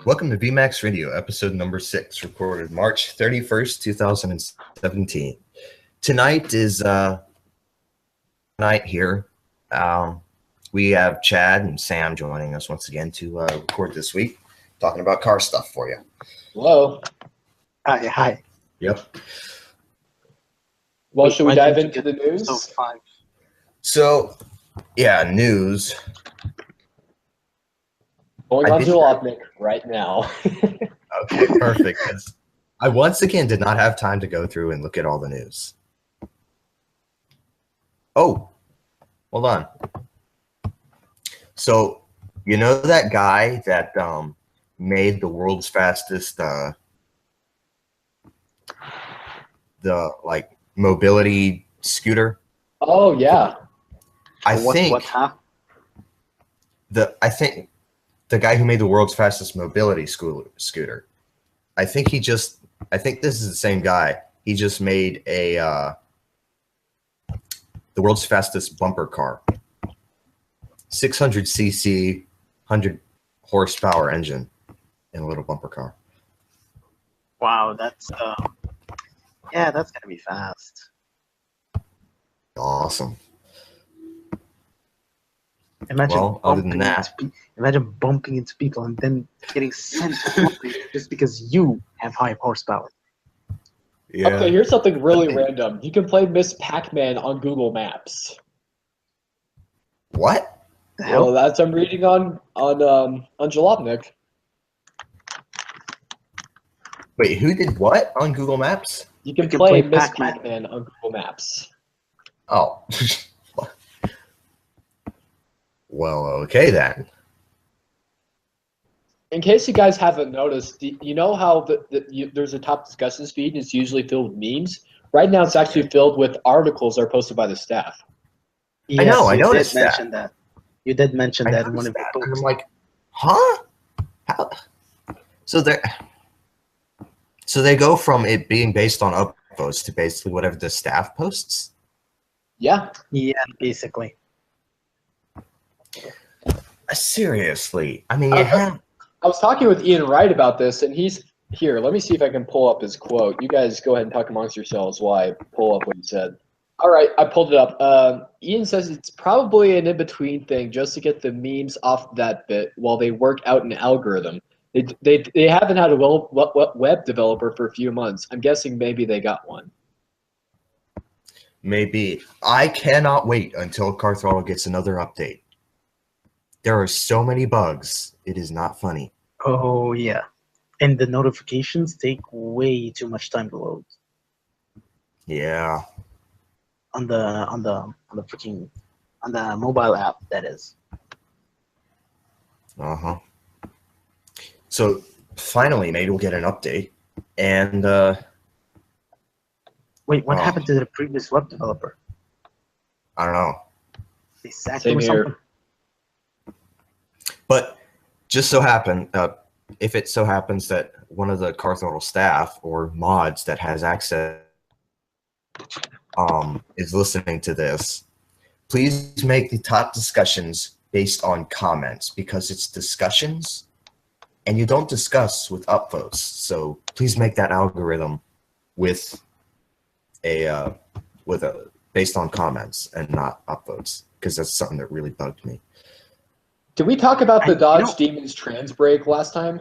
Welcome to VMax Radio, episode number 6, recorded March 31st, 2017. Tonight is night here. We have Chad and Sam joining us once again to record this week, talking about car stuff for you. Hello. Hi. Yep. Well, should we dive into the news? So, yeah, news. Going on to Jalopnik right now. Okay, perfect. I once again did not have time to go through and look at all the news. Oh, hold on. So, you know that guy that made the world's fastest mobility scooter? Oh yeah. I think the guy who made the world's fastest mobility scooter. I think this is the same guy. He just made the world's fastest bumper car. 600cc, 100 horsepower engine in a little bumper car. Wow, that's gonna be fast. Awesome. Imagine imagine bumping into people and then getting sent just because you have high horsepower. Yeah. Okay, here's something really random. You can play Miss Pac-Man on Google Maps. What? The hell? Well, that's I'm reading on Jalopnik. Wait, who did what on Google Maps? You can play Miss Pac-Man on Google Maps. Oh. Well, okay then. In case you guys haven't noticed, you know how there's a top discussion feed and it's usually filled with memes? Right now it's actually filled with articles that are posted by the staff. Yes, I noticed that. You did mention that in one of your posts. And I'm like, huh? How? So they go from it being based on upvotes to basically whatever the staff posts? Yeah. Yeah, basically. Seriously. I mean, I was talking with Ian Wright about this, and he's here. Let me see if I can pull up his quote. You guys go ahead and talk amongst yourselves while I pull up what he said. All right, I pulled it up. Ian says it's probably an in-between thing just to get the memes off that bit while they work out an algorithm. They haven't had a web developer for a few months. I'm guessing maybe they got one. Maybe. I cannot wait until Car Throttle gets another update. There are so many bugs. It is not funny. Oh yeah, and the notifications take way too much time to load. Yeah. On the mobile app, that is. Uh-huh. So finally, maybe we'll get an update. And wait, what happened to the previous web developer? I don't know. They sacked him or something? But just so happen, if it so happens that one of the Car Throttle staff or mods that has access is listening to this, please make the top discussions based on comments because it's discussions and you don't discuss with upvotes. So please make that algorithm with a based on comments and not upvotes because that's something that really bugged me. Did we talk about the Dodge Demons Transbrake last time?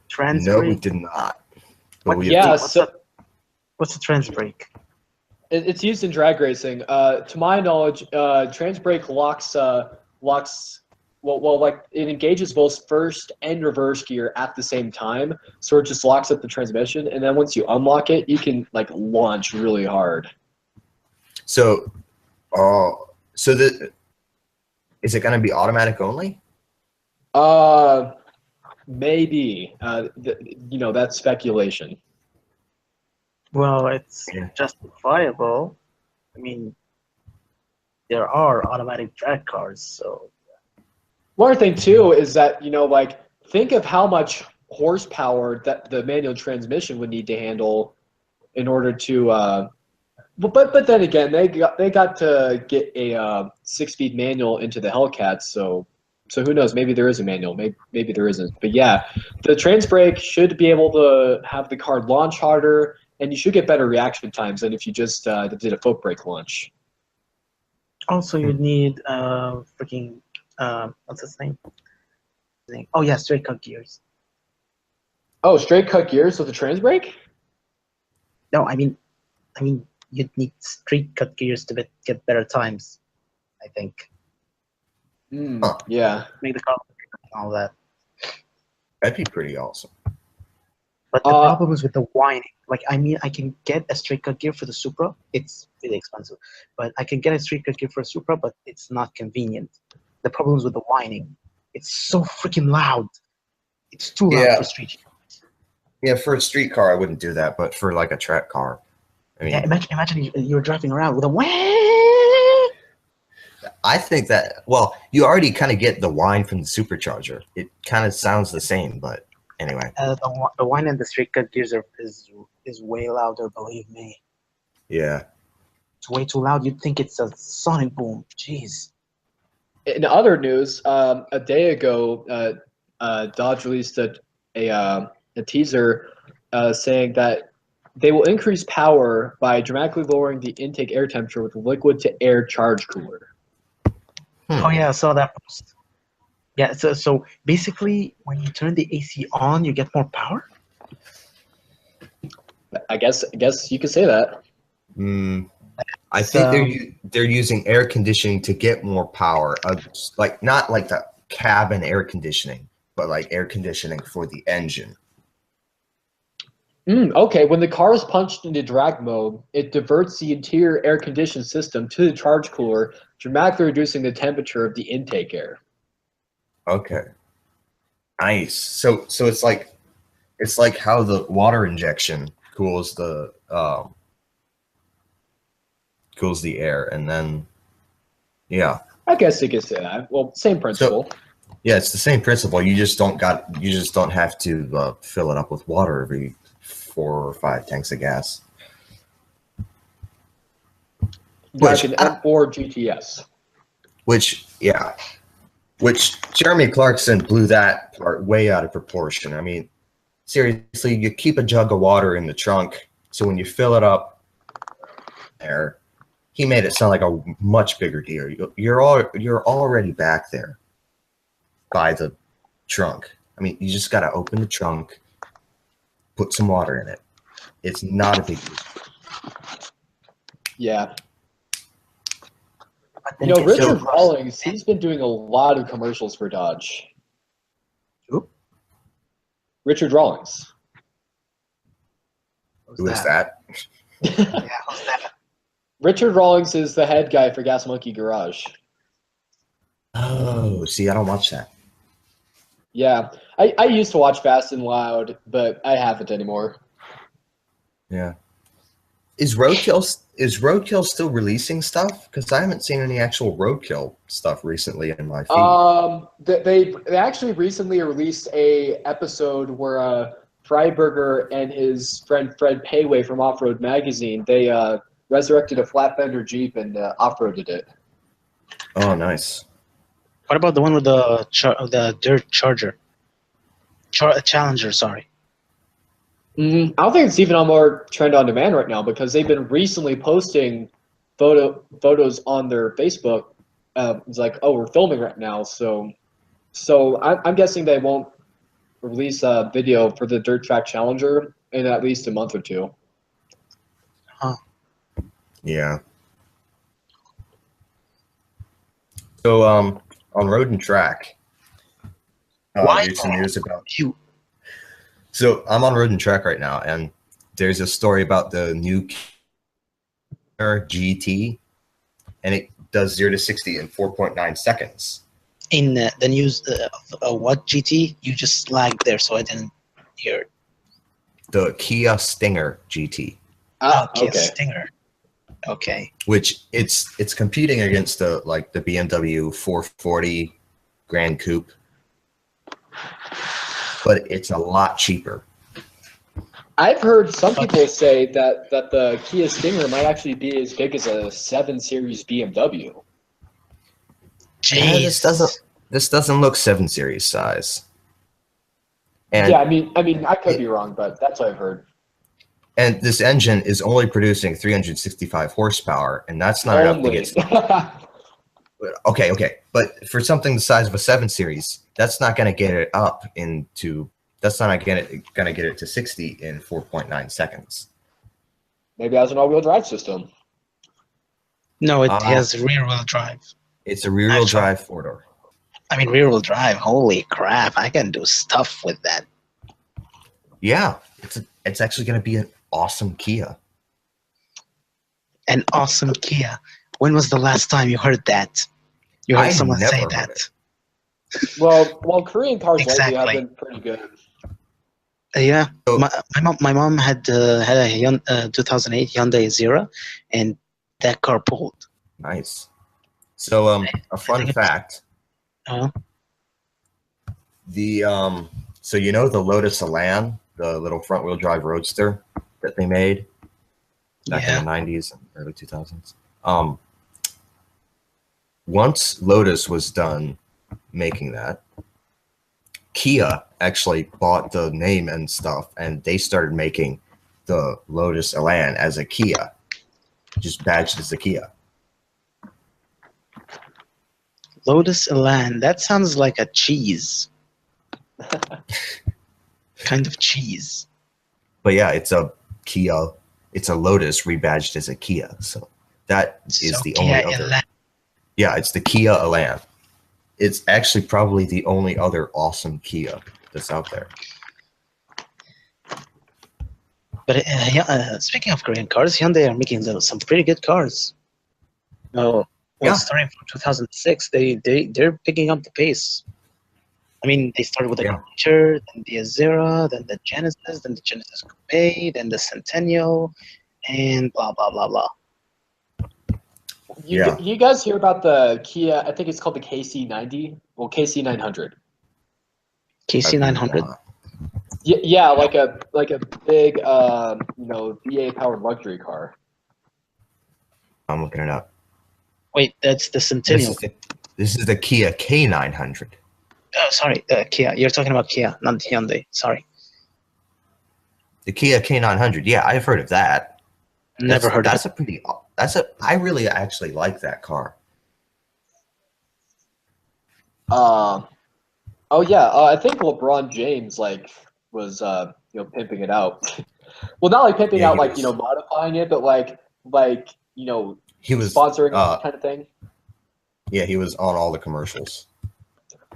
Transbrake? No, we did not. What's a Transbrake? It's used in drag racing. To my knowledge, Transbrake locks. It engages both first and reverse gear at the same time, so it just locks up the transmission, and then once you unlock it, you can launch really hard. So, is it going to be automatic only? Maybe. That's speculation. Well, it's justifiable. I mean, there are automatic drag cars, so. One other thing too is that think of how much horsepower that the manual transmission would need to handle in order to But then again, they got to get a 6-speed manual into the Hellcat, so So who knows? Maybe there is a manual. Maybe there isn't. But yeah, the Transbrake should be able to have the car launch harder, and you should get better reaction times than if you just did a foot brake launch. Also, you need freaking what's his name? Oh yeah, straight cut gears. Oh, straight cut gears with the Transbrake? No, I mean, you'd need straight cut gears to get better times, I think. Yeah. Make the car and all that. That'd be pretty awesome. But the problem is with the whining. Like, I mean, I can get a straight cut gear for the Supra. It's really expensive. But I can get a straight cut gear for a Supra, but it's not convenient. The problem is with the whining. It's so freaking loud. It's too loud for street. Yeah, for a street car, I wouldn't do that. But for like a track car, I mean, yeah, imagine you're driving around with a whine. I think that, well, you already kind of get the whine from the supercharger. It kind of sounds the same, but anyway. The whine and the straight cut gears is way louder, believe me. Yeah. It's way too loud. You'd think it's a sonic boom. Jeez. In other news, a day ago, Dodge released a teaser saying that they will increase power by dramatically lowering the intake air temperature with a liquid-to-air charge cooler. Oh yeah, I saw that post. Yeah, so basically, when you turn the AC on, you get more power. I guess you could say that. I think they're using air conditioning to get more power. Like not like the cabin air conditioning, but like air conditioning for the engine. Okay, when the car is punched into drag mode, it diverts the interior air conditioning system to the charge cooler, dramatically reducing the temperature of the intake air. Okay. Nice. So it's like how the water injection cools the air, and then I guess you could say that. Well, same principle. So, yeah, it's the same principle. You just don't have to fill it up with water every 4 or 5 tanks of gas. Like an M4 GTS. Which Jeremy Clarkson blew that part way out of proportion. I mean, seriously, you keep a jug of water in the trunk, so when you fill it up there, he made it sound like a much bigger deal. You're already back there by the trunk. I mean, you just got to open the trunk, put some water in it. It's not a big deal. Yeah. You know, Richard Rawlings, he's been doing a lot of commercials for Dodge. Who? Richard Rawlings. Who is that? Yeah, who's that? Richard Rawlings is the head guy for Gas Monkey Garage. Oh, see, I don't watch that. Yeah, I used to watch Fast and Loud, but I haven't anymore. Yeah. Is Roadkill still releasing stuff? Because I haven't seen any actual Roadkill stuff recently in my feed. They actually recently released a episode where Freiberger and his friend Fred Payway from Off Road Magazine, they resurrected a flat fender Jeep and off-roaded it. Oh, nice. What about the one with the dirt Charger? Challenger, sorry. I don't think it's even on more Trend on Demand right now because they've been recently posting photos on their Facebook. It's like, oh, we're filming right now, so I'm guessing they won't release a video for the Dirt Track Challenger in at least a month or two. Huh. Yeah. So on Road and Track, there's some news about you. So I'm on Road and Track right now, and there's a story about the new GT, and it does 0 to 60 in 4.9 seconds. In the news, what GT? You just lagged there, so I didn't hear it. The Kia Stinger GT. Kia Okay. Stinger. Okay. Which it's competing against the BMW 440 Grand Coupe, but it's a lot cheaper. I've heard some people say that the Kia Stinger might actually be as big as a 7 Series BMW. Jeez. Yeah, This doesn't look 7 Series size. And yeah, I mean, I could be wrong, but that's what I've heard. And this engine is only producing 365 horsepower, and that's not enough to get. Okay, but for something the size of a 7 Series, that's not going to get it up into. That's not going to get it to 60 in 4.9 seconds. Maybe it has an all-wheel drive system. No, it has rear-wheel drive. It's a rear-wheel drive 4-door. I mean, rear-wheel drive. Holy crap! I can do stuff with that. Yeah, it's actually going to be an awesome Kia. An awesome Kia. When was the last time you heard that? You heard someone say that? Well, Korean cars Exactly. lately have been pretty good. Yeah, my mom had a 2008 Hyundai Zera, and that car pulled. Nice. So, a fun fact. So you know the Lotus Elan, the little front-wheel drive roadster that they made back in the 90s and early 2000s. Once Lotus was done making that, Kia actually bought the name and stuff, and they started making the Lotus Elan as a Kia, just badged as a Kia. Lotus Elan. That sounds like a cheese. Kind of cheese. But yeah, it's a Kia. It's a Lotus rebadged as a Kia. So that is the only other. Elan. Yeah, it's the Kia Elan. It's actually probably the only other awesome Kia that's out there. But speaking of Korean cars, Hyundai are making some pretty good cars. Starting from 2006, they're picking up the pace. I mean, they started with the Ranger, then the Azera, then the Genesis, then the Genesis Coupe, then the Centennial, and blah, blah, blah, blah. You guys hear about the Kia, I think it's called the KC90? Well, KC900. KC900? Yeah, like a big, VA-powered luxury car. I'm looking it up. Wait, that's the Centennial. This is the Kia K900. Oh, sorry, Kia. You're talking about Kia, not Hyundai. Sorry. The Kia K900. Yeah, I've heard of that. Never heard of it. I really actually like that car. I think LeBron James was pimping it out. Well, not like pimping out, modifying it, but he was sponsoring kind of thing. Yeah, he was on all the commercials.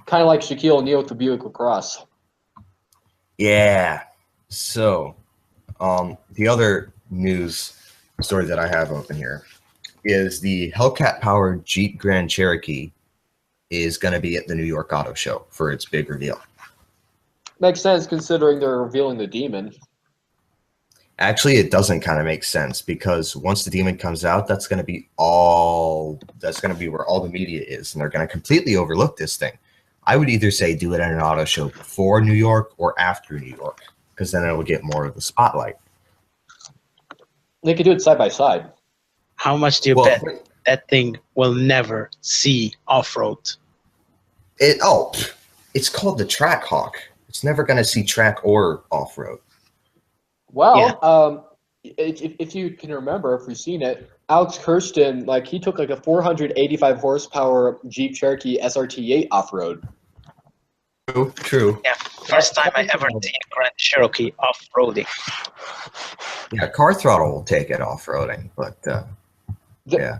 Kind of like Shaquille O'Neal to Buick LaCrosse. Yeah. So, the other news story that I have open here is the Hellcat-powered Jeep Grand Cherokee is going to be at the New York Auto Show for its big reveal. Makes sense considering they're revealing the Demon. Actually, it doesn't kind of make sense because once the Demon comes out, that's going to be where all the media is, and they're going to completely overlook this thing. I would either say do it at an auto show before New York or after New York, because then it will get more of the spotlight. They could do it side by side. How much do you bet that thing will never see off-road? It's called the Track Hawk. It's never going to see track or off-road. Well, if you can remember, if we've seen it, Alex Kirsten, he took a 485 horsepower Jeep Cherokee SRT8 off-road. True. Yeah, first time I ever seen a Grand Cherokee off-roading. Yeah, Car Throttle will take it off-roading, but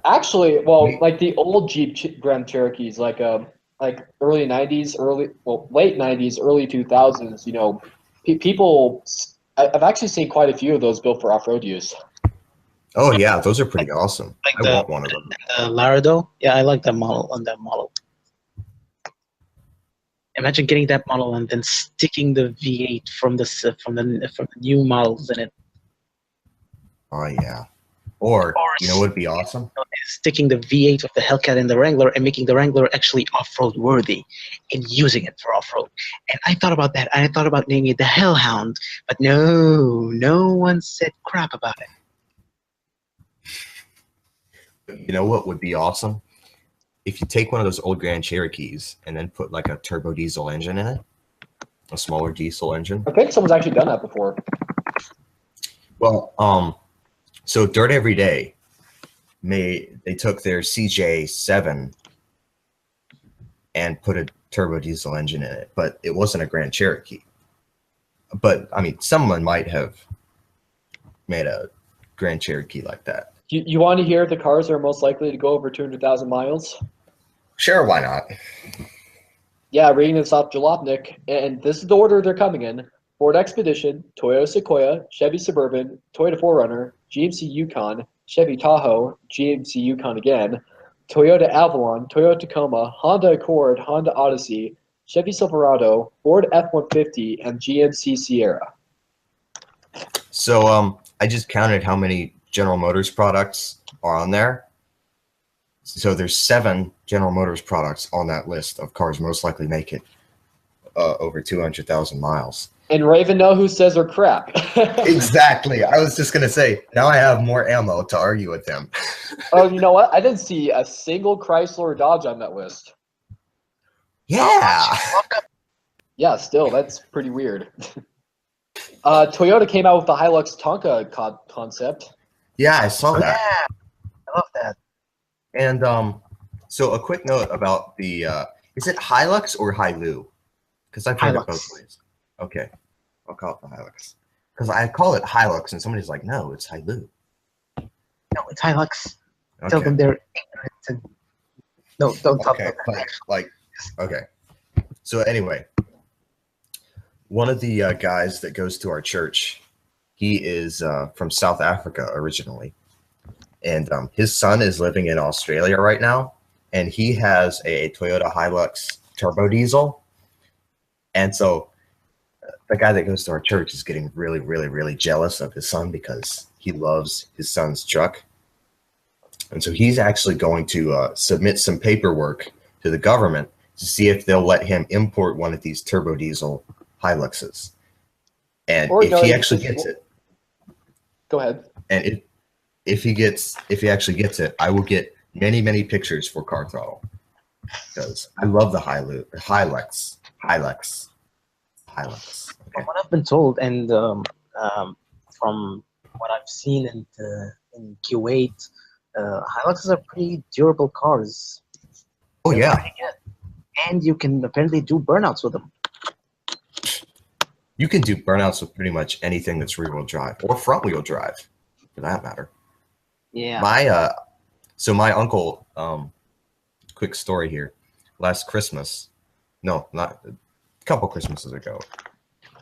actually, the old Jeep Grand Cherokees, early 90s, late 90s, early 2000s, people. I've actually seen quite a few of those built for off-road use. Oh yeah, those are pretty awesome. I want one of them. The Laredo, yeah, I like that model. Imagine getting that model and then sticking the V8 from the new models in it. Oh yeah. Or you know what would be awesome? Sticking the V8 of the Hellcat in the Wrangler and making the Wrangler actually off-road worthy and using it for off-road. And I thought about that. I thought about naming it the Hellhound, but no one said crap about it. You know what would be awesome? if you take one of those old Grand Cherokees and then put like a turbo diesel engine in it, a smaller diesel engine. I think someone's actually done that before. Well, so Dirt Every Day they took their CJ7 and put a turbo diesel engine in it, but it wasn't a Grand Cherokee. But I mean, someone might have made a Grand Cherokee like that. You want to hear the cars that are most likely to go over 200,000 miles? Sure, why not? Yeah, reading this off Jalopnik, and this is the order they're coming in. Ford Expedition, Toyota Sequoia, Chevy Suburban, Toyota 4Runner, GMC Yukon, Chevy Tahoe, GMC Yukon again, Toyota Avalon, Toyota Tacoma, Honda Accord, Honda Odyssey, Chevy Silverado, Ford F-150, and GMC Sierra. So I just counted how many General Motors products are on there. So there's 7 General Motors products on that list of cars most likely make it over 200,000 miles. And Raven know who says are crap. Exactly. I was just going to say, now I have more ammo to argue with them. Oh, you know what? I didn't see a single Chrysler or Dodge on that list. Yeah. Yeah, still, that's pretty weird. Toyota came out with the Hilux Tonka concept. Yeah, I saw that. Yeah, I love that. And so a quick note about the, is it Hilux or Hilu? Because I've heard it both ways. Okay, I'll call it the Hilux. Because I call it Hilux, and somebody's like, no, it's Hilu. No, it's Hilux. Okay. Tell them they're ignorant. And... No, don't talk Okay, about that. okay. So anyway, one of the guys that goes to our church, he is from South Africa originally. And his son is living in Australia right now, and he has a Toyota Hilux turbo diesel. And so the guy that goes to our church is getting really, really, really jealous of his son because he loves his son's truck. And so he's actually going to submit some paperwork to the government to see if they'll let him import one of these turbo diesel Hiluxes. And if he actually gets it. Go ahead. And if he actually gets it, I will get many, many pictures for Car Throttle because I love the Hilux. Okay. From what I've been told, and from what I've seen in Kuwait, Hiluxes are pretty durable cars. Oh yeah, and you can apparently do burnouts with them. You can do burnouts with pretty much anything that's rear-wheel drive or front-wheel drive, for that matter. Yeah. My uncle. Quick story here. Last Christmas, no, not a couple Christmases ago,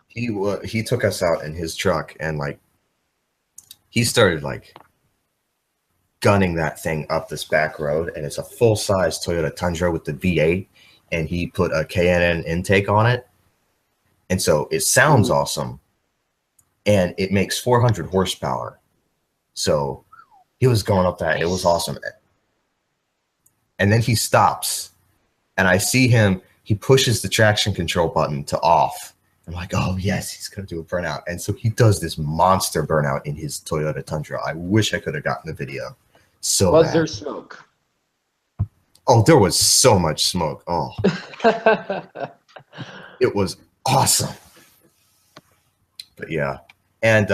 he took us out in his truck and he started gunning that thing up this back road, and it's a full-size Toyota Tundra with the V8, and he put a K&N intake on it, and so it sounds awesome, and it makes 400 horsepower. So he was going up that, and it was awesome. And then he stops, and I see him. He pushes the traction control button to off. I'm like, oh, yes, he's going to do a burnout. And so he does this monster burnout in his Toyota Tundra. I wish I could have gotten the video. So Was bad. there smoke? Oh, there was so much smoke. Oh, it was awesome. But yeah. And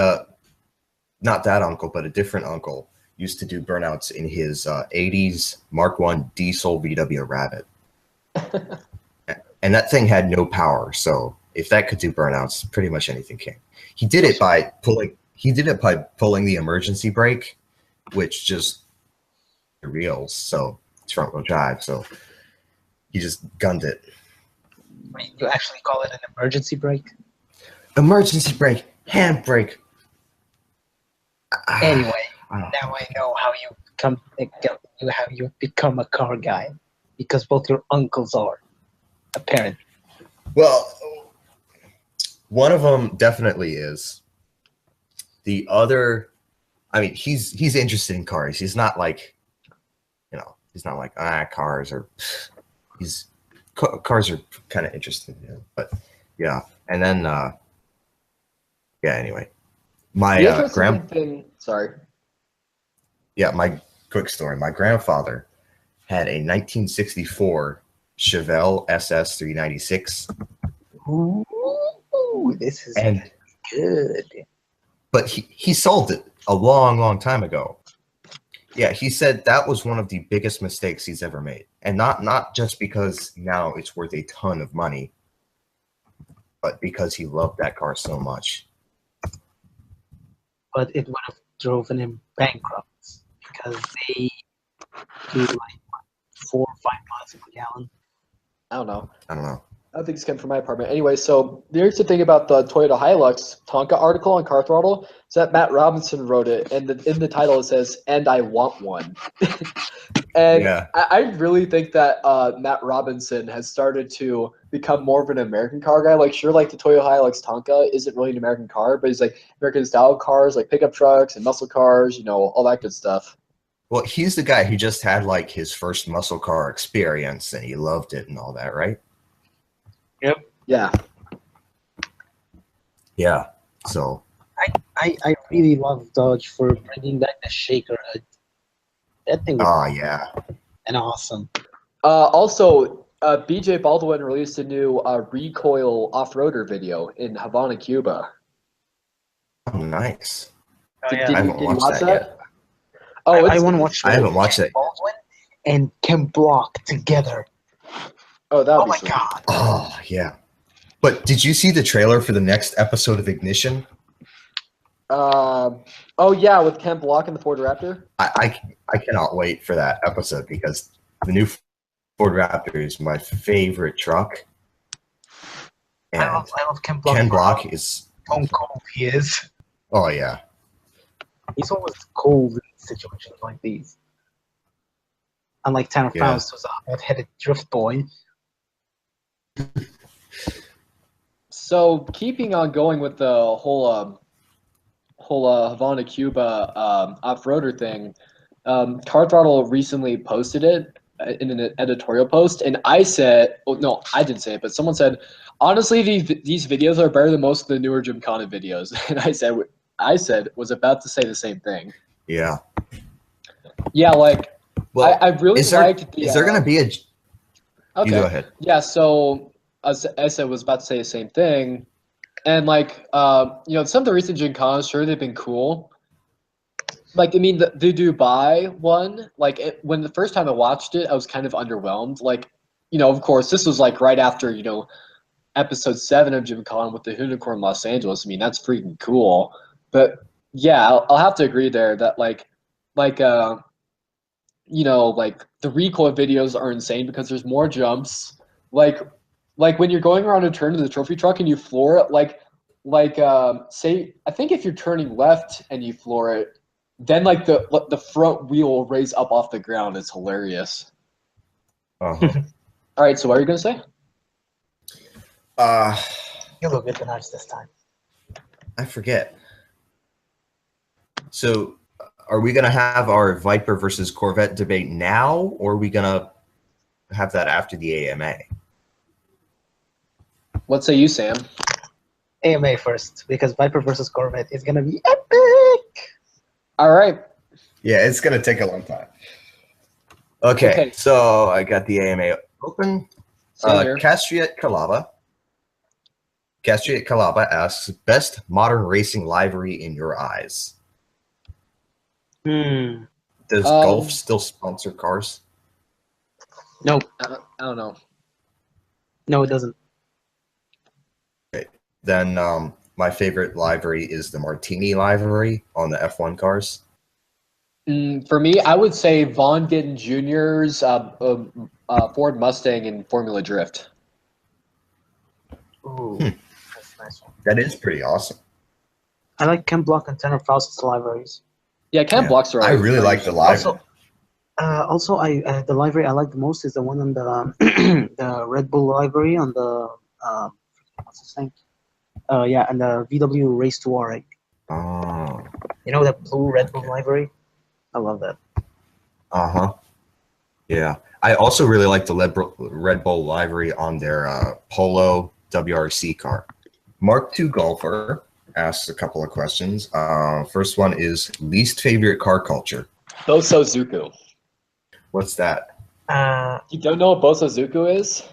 not that uncle, but a different uncle used to do burnouts in his 80s Mark I diesel VW Rabbit. And that thing had no power, so if that could do burnouts, pretty much anything can. He did it by pulling the emergency brake, which just reels, so it's front wheel drive, so he just gunned it. Wait, you actually call it an emergency brake? Emergency brake, hand brake. Anyway, now I know how you become a car guy, because both your uncles are, apparently. Well, one of them definitely is. The other, I mean, he's interested in cars. He's not he's not like cars are. Cars are kind of interesting to him, but yeah. And then anyway, my Sorry. Yeah, my quick story. My grandfather had a 1964 Chevelle SS 396. Ooh, this is And good. but he sold it a long time ago. Yeah, he said that was one of the biggest mistakes he's ever made. And not just because now it's worth a ton of money, but because he loved that car so much. But it would have driven him bankrupt because they do like 4 or 5 miles per gallon. I don't know. I don't know. I don't think it's coming from my apartment. Anyway, so here's the thing about the Toyota Hilux Tonka article on Car Throttle. Is that Matt Robinson wrote it, and in the title it says, "And I want one." And Yeah. I really think that Matt Robinson has started to become more of an American car guy. Like, sure, like the Toyota Hilux Tonka isn't really an American car, but he's like American style cars, like pickup trucks and muscle cars, you know, all that good stuff. Well, he's the guy who just had like his first muscle car experience and he loved it and all that, right? Yep. Yeah. Yeah. So I really love Dodge for bringing back the shaker hood. That thing was yeah. and awesome. Also, BJ Baldwin released a new recoil off-roader video in Havana, Cuba. Oh, nice. Oh, yeah. I haven't Did you watched watch that that? yet. Oh, I it's, want to watch. I haven't watched it. Baldwin and Ken Block together. oh, that Oh would be my sweet. god! Oh, yeah. But did you see the trailer for the next episode of Ignition? Oh yeah, with Ken Block and the Ford Raptor. I cannot wait for that episode because the new Ford Raptor is my favorite truck. And I love Ken Block. Ken Block is... How cold he is. Oh, yeah. He's always cold in situations like these. Unlike Tanner Yeah. Faust, who's a hot-headed drift boy. So keeping on going with the whole Havana, Cuba off-roader thing, Car Throttle recently posted it in an editorial post, and I said, oh, no, I didn't say it, but someone said, honestly, these videos are better than most of the newer Gymkhana videos, and I said was about to say the same thing. Yeah. Yeah, like Well, I really liked the. Is there going to be a... Okay. You go ahead. Yeah, so as I said, was about to say the same thing, and like you know, some of the recent Gymkhanas, sure, they've been cool. Like, I mean, the Dubai one, like when the first time I watched it, I was kind of underwhelmed. Like, you know, of course, this was like right after, you know, episode 7 of Gymkhana with the Unicorn Los Angeles. I mean, that's freaking cool. But yeah, I'll have to agree there that like you know, like the recoil videos are insane because there's more jumps. Like when you're going around a turn to the trophy truck and you floor it, say, I think if you're turning left and you floor it, then like the front wheel will raise up off the ground. It's hilarious. Uh-huh. All right, so what are you gonna say? You look at the knives this time. I forget. So, are we going to have our Viper versus Corvette debate now, or are we going to have that after the AMA? What say you, Sam? AMA first, because Viper versus Corvette is gonna be epic. All right. Yeah, it's going to take a long time. Okay, so I got the AMA open. Same here. Castriot Calaba asks, best modern racing livery in your eyes? Hmm. Does Gulf still sponsor cars? No, I don't know. no, it doesn't. Okay. Then my favorite livery is the Martini livery on the F1 cars. For me, I would say Von Gittin Jr.'s Ford Mustang and Formula Drift. Ooh, that's a nice one. That is pretty awesome. I like Ken Block and Tanner Faust's libraries. Yeah, Ken Block's right. I really like the livery. Also, the library I like the most is the one on the the Red Bull library on the what's his name? Yeah, and the VW Race to Warwick. Oh. You know that blue Red Bull library? I love that. Uh-huh. Yeah. I also really like the Red Bull livery on their Polo WRC car. Mark II Golfer asks a couple of questions. First one is least favorite car culture. Boso Zuku. What's that? You don't know what Bosozuku is?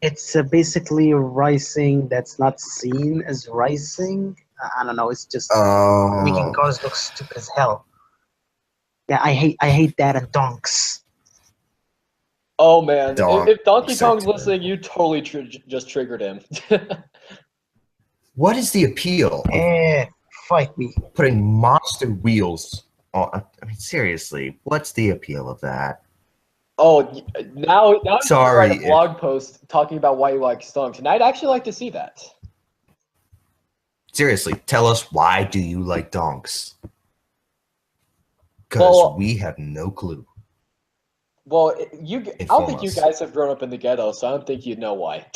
It's basically racing that's not seen as racing. I don't know. It's just making cars look stupid as hell. Yeah, I hate that and donks. Oh man, Donk if Donkey so Kong's terrible. listening, you totally just triggered him. What is the appeal of Fight me. putting monster wheels on? I mean, seriously, what's the appeal of that? Oh, now you Sorry write a blog post talking about why you like stonks, and I'd actually like to see that. Seriously, tell us, why do you like donks? Because Well- we have no clue. Well, I don't Inform think you us. guys have grown up in the ghetto, so I don't think you'd know why.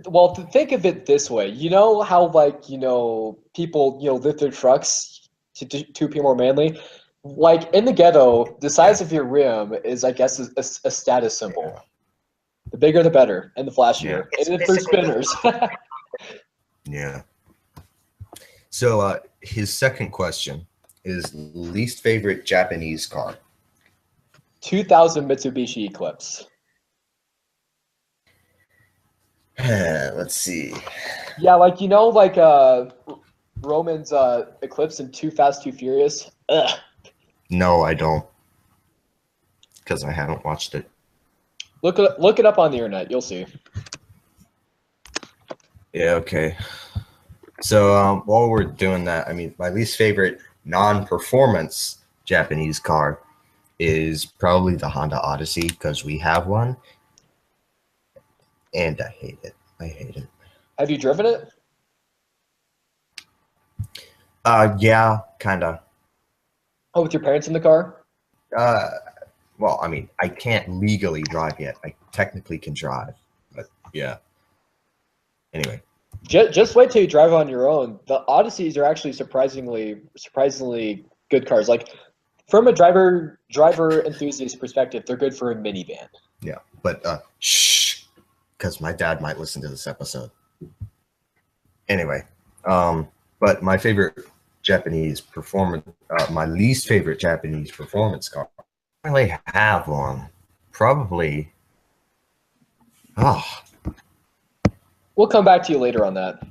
Well, to think of it this way, you know how people lift their trucks to appear more manly. Like in the ghetto, the size of your rim is, I guess, a status symbol. The bigger, the better, and the flashier. It's And if they're basically spinners. Yeah. So his second question is least favorite Japanese car. 2000 Mitsubishi Eclipse. Let's see. Yeah, Roman's Eclipse in Too Fast, Too Furious. Ugh. No, I don't. Because I haven't watched it. Look it up on the internet. You'll see. Yeah, okay. So while we're doing that, I mean, my least favorite non-performance Japanese car is probably the Honda Odyssey, because we have one. And I hate it. I hate it. Have you driven it? Yeah, kind of. Oh, with your parents in the car? Well, I mean, I can't legally drive yet. I technically can drive, but yeah. Anyway. Just wait till you drive on your own. The Odysseys are actually surprisingly good cars. Like from a driver enthusiast perspective, they're good for a minivan. Yeah, but shh, because my dad might listen to this episode. Anyway, but my favorite Japanese performance, my least favorite Japanese performance car. I don't really have one. Probably. We'll come back to you later on that.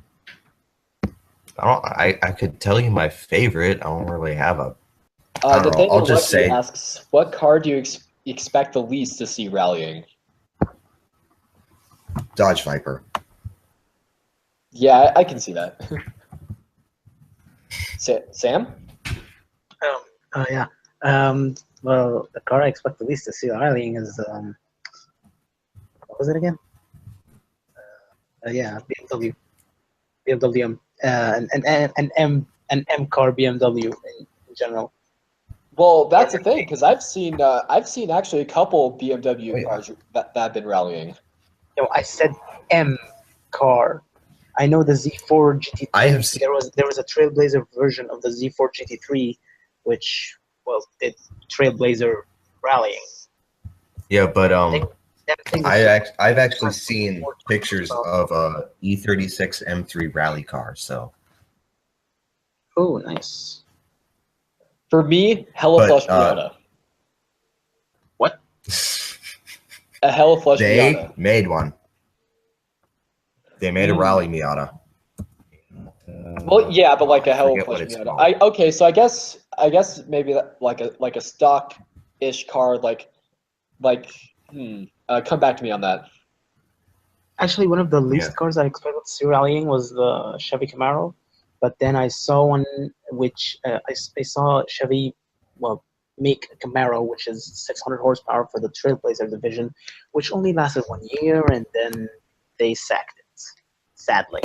I could tell you my favorite. I don't really have a. Nathaniel I'll just say asks, what car do you expect the least to see rallying? Dodge Viper. Yeah, I can see that. Sam? Yeah. Well, the car I expect the least to see rallying is what was it again? Yeah, BMW. An M car BMW in general. Well, that's the thing, because I've seen actually a couple BMW cars that have been rallying. No, I said M car. I know the Z4 GT3. I have seen. There was a Trailblazer version of the Z4 GT3, which did Trailblazer rallying. Yeah, but I've actually was seen pictures of a E36 M3 rally car. So. Oh, nice. For me, hella flush Miata. What? A hella flush They Miata. made one. They made a rally Miata. Well, yeah, but like a hella forget flush what it's Miata. Okay, so I guess maybe that, like a stock-ish car, come back to me on that. Actually, one of the least cars I expected to see rallying was the Chevy Camaro, but then I saw one which I saw Chevy make a Camaro, which is 600 horsepower for the Trailblazer division, which only lasted 1 year, and then they sacked it, sadly.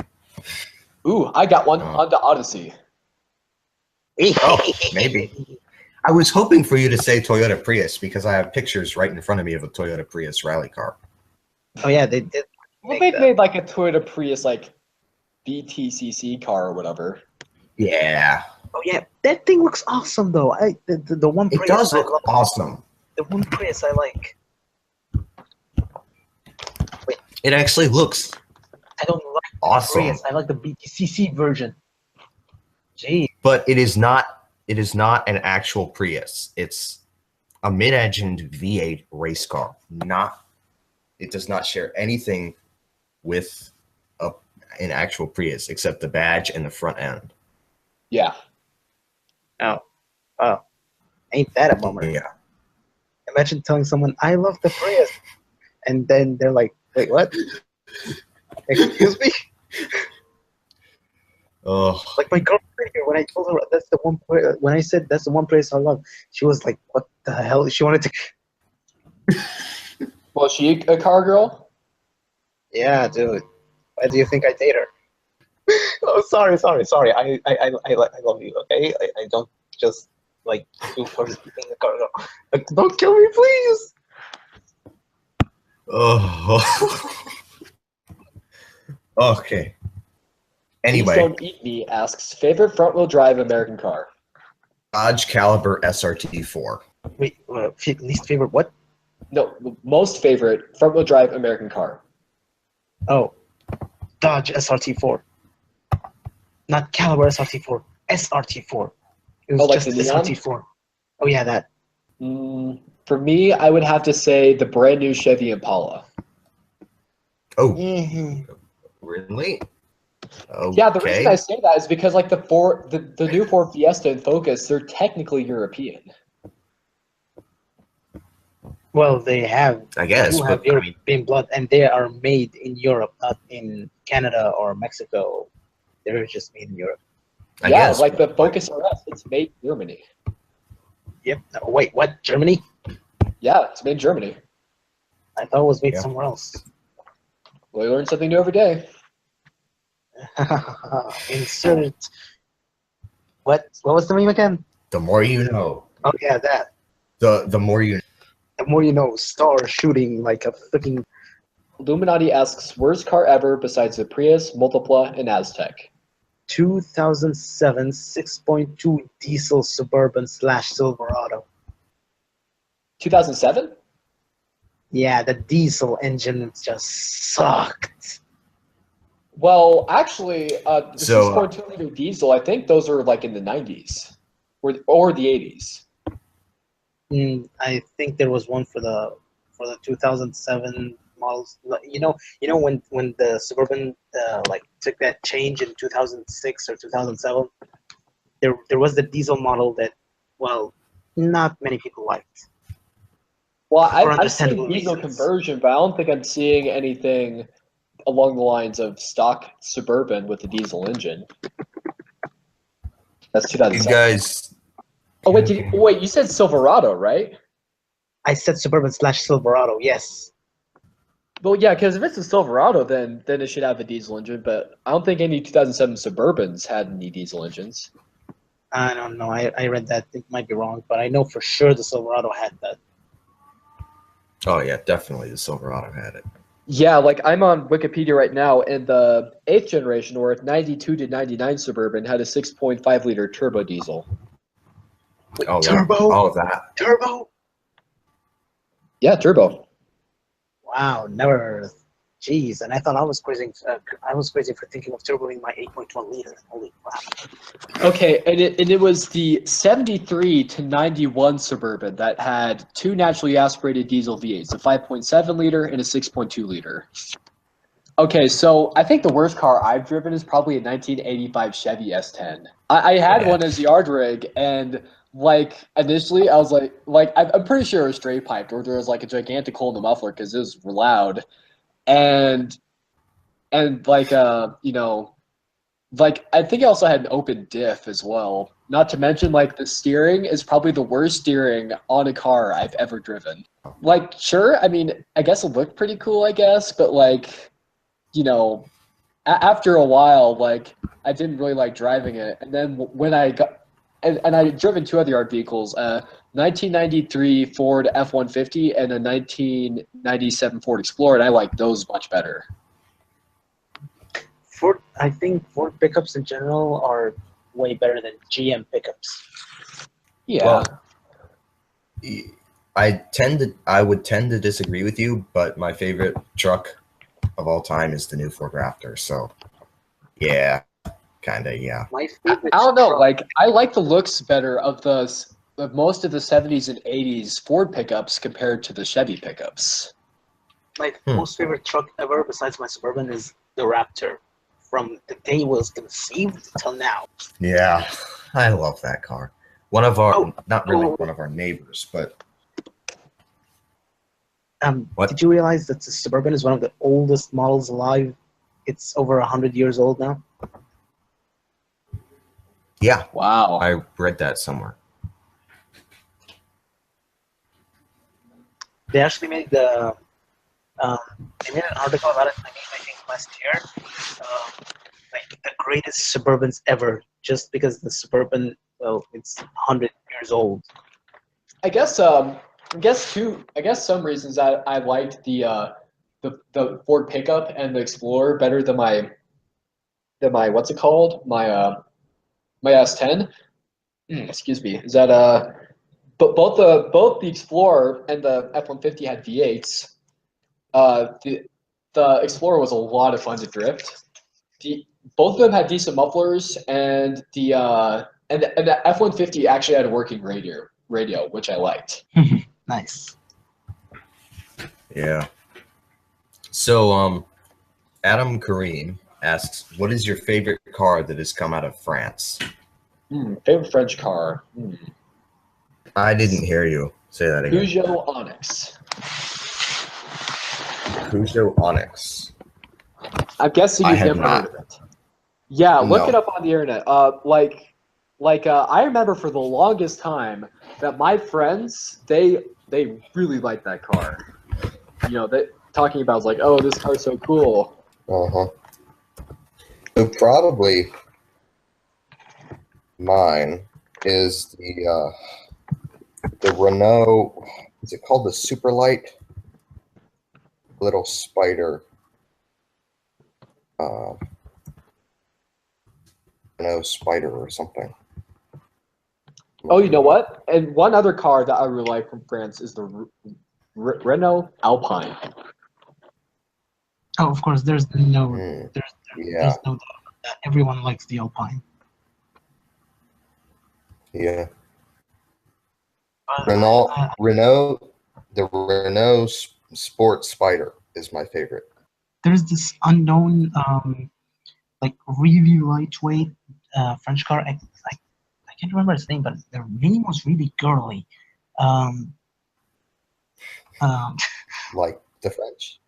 Ooh, I got one on the Odyssey. Oh, maybe. I was hoping for you to say Toyota Prius because I have pictures right in front of me of a Toyota Prius rally car. Oh yeah, they did. Well, they made like a Toyota Prius like BTCC car or whatever. Yeah. Oh yeah, that thing looks awesome though. The one It Prius does I look love. awesome. The one Prius I like. It actually looks I don't like awesome. Prius. I like the BTCC version. Gee. But it is not an actual Prius. It's a mid-engined V8 race car. It does not share anything with an actual Prius except the badge and the front end. Yeah. Oh, ain't that a bummer? Yeah. Imagine telling someone, I love the Prius. And then they're like, wait, what? Excuse me? Oh. Like my girlfriend here, when I told her that's the one when I said that's the one Prius I love, she was like, what the hell? She wanted to... Was she a car girl? Yeah, dude. Why do you think I date her? Oh, sorry. I love you, okay? I don't just, like, do for being a car girl. Like, don't kill me, please! Oh. Okay. Anyway. Please Don't Eat Me asks, favorite front-wheel drive American car? Dodge Caliber SRT4. Wait, least favorite what? No, most favorite front-wheel drive American car. Oh, Dodge SRT4. Not Caliber SRT4. SRT4. It was like just the neon? SRT4. Oh, yeah, that. For me, I would have to say the brand new Chevy Impala. Oh, Mm-hmm. really? Okay. Yeah, the reason I say that is because like the new Ford Fiesta and Focus, they're technically European. Well, they have. I guess, do have but European blood, and they are made in Europe, not in Canada or Mexico. They're just made in Europe. I Yeah, guess, like the Focus RS, it's made in Germany. Yep. Oh, wait, what? Germany? Yeah, it's made in Germany. I thought it was made somewhere else. Well, you learn something new every day. Insert. What was the name again? The more you know. Oh yeah, that. The more you know. The more you know. Star shooting like a freaking. Illuminati asks, worst car ever besides the Prius, Multipla, and Aztec? 2007 6.2 diesel Suburban / Silverado. 2007? Yeah, the diesel engine just sucked. Well, actually, the So, 6.2 liter diesel, I think those are like in the 90s or the 80s. I think there was one for the 2007 models. You know when the Suburban like took that change in 2006 or 2007. There was the diesel model that, well, not many people liked. Well, For I've seen understandable diesel reasons. conversion, but I don't think I'm seeing anything along the lines of stock Suburban with the diesel engine. That's You 2007. guys. Oh, wait, you said Silverado, right? I said Suburban / Silverado. Yes. Well, yeah, because if it's a Silverado, then it should have a diesel engine, but I don't think any 2007 Suburbans had any diesel engines. I don't know. I read that. It might be wrong, but I know for sure the Silverado had that. Oh yeah, definitely the Silverado had it. Yeah, like I'm on Wikipedia right now, and the 8th generation, or 92 to 99 Suburban, had a 6.5 liter turbo diesel. Oh, Turbo? yeah. All of that. Turbo? Yeah, turbo. Wow, never. Jeez, and I thought I was crazy. I was crazy for thinking of turboing my 8.1 liter. Holy crap! Okay, and it was the 73 to 91 Suburban that had two naturally aspirated diesel V8s, a 5.7 liter and a 6.2 liter. Okay, so I think the worst car I've driven is probably a 1985 Chevy S10. I had one as yard rig, and like initially I was like I'm pretty sure it was straight piped, or there was like a gigantic hole in the muffler because it was loud. And like you know, like I think I also had an open diff as well. Not to mention like the steering is probably the worst steering on a car I've ever driven. Like sure, I mean I guess it looked pretty cool, I guess, but like, you know, after a while, like I didn't really like driving it. And then when I got and I driven two other yard vehicles, 1993 Ford F-150 and a 1997 Ford Explorer, and I like those much better. I think Ford pickups in general are way better than GM pickups. Yeah. Well, I would tend to disagree with you, but my favorite truck of all time is the new Ford Raptor. So, yeah, kind of, yeah. My favorite I don't know. truck- Like I like the looks better of the most of the 70s and 80s Ford pickups compared to the Chevy pickups. My most favorite truck ever, besides my Suburban, is the Raptor. From the day it was conceived till now. Yeah, I love that car. One of our, not really one of our neighbors, but... What? Did you realize that the Suburban is one of the oldest models alive? It's over 100 years old now. Yeah. Wow. I read that somewhere. They actually made they made an article about it, I think last year. Like the greatest Suburbans ever, just because the Suburban, well, it's 100 years old. I guess some reasons I liked the Ford pickup and the Explorer better than my what's it called? My S10. Excuse me. Is that but both the Explorer and the F-150 had V8s. The Explorer was a lot of fun to drift. Both of them had decent mufflers, and the F-150 actually had a working radio, which I liked. Nice. Yeah. So, Adam Kareem asks, what is your favorite car that has come out of France? Favorite French car? I didn't hear you. Say that again. Peugeot Onyx. Peugeot Onyx. I'm guessing you've never heard of it. Yeah, look it up on the internet. I remember for the longest time that my friends, they really liked that car. You know, they talking about like, oh, this car's so cool. So probably mine is the Renault. Is it called the Superlight? Little Spider. Renault Spider or something. Oh, you know what? And one other car that I really like from France is the Renault Alpine. Oh, of course. There's no doubt that everyone likes the Alpine. Yeah. Renault, the Renault Sport Spider is my favorite. There's this unknown, like really lightweight French car. I can't remember its name, but the name was really girly. Like the French.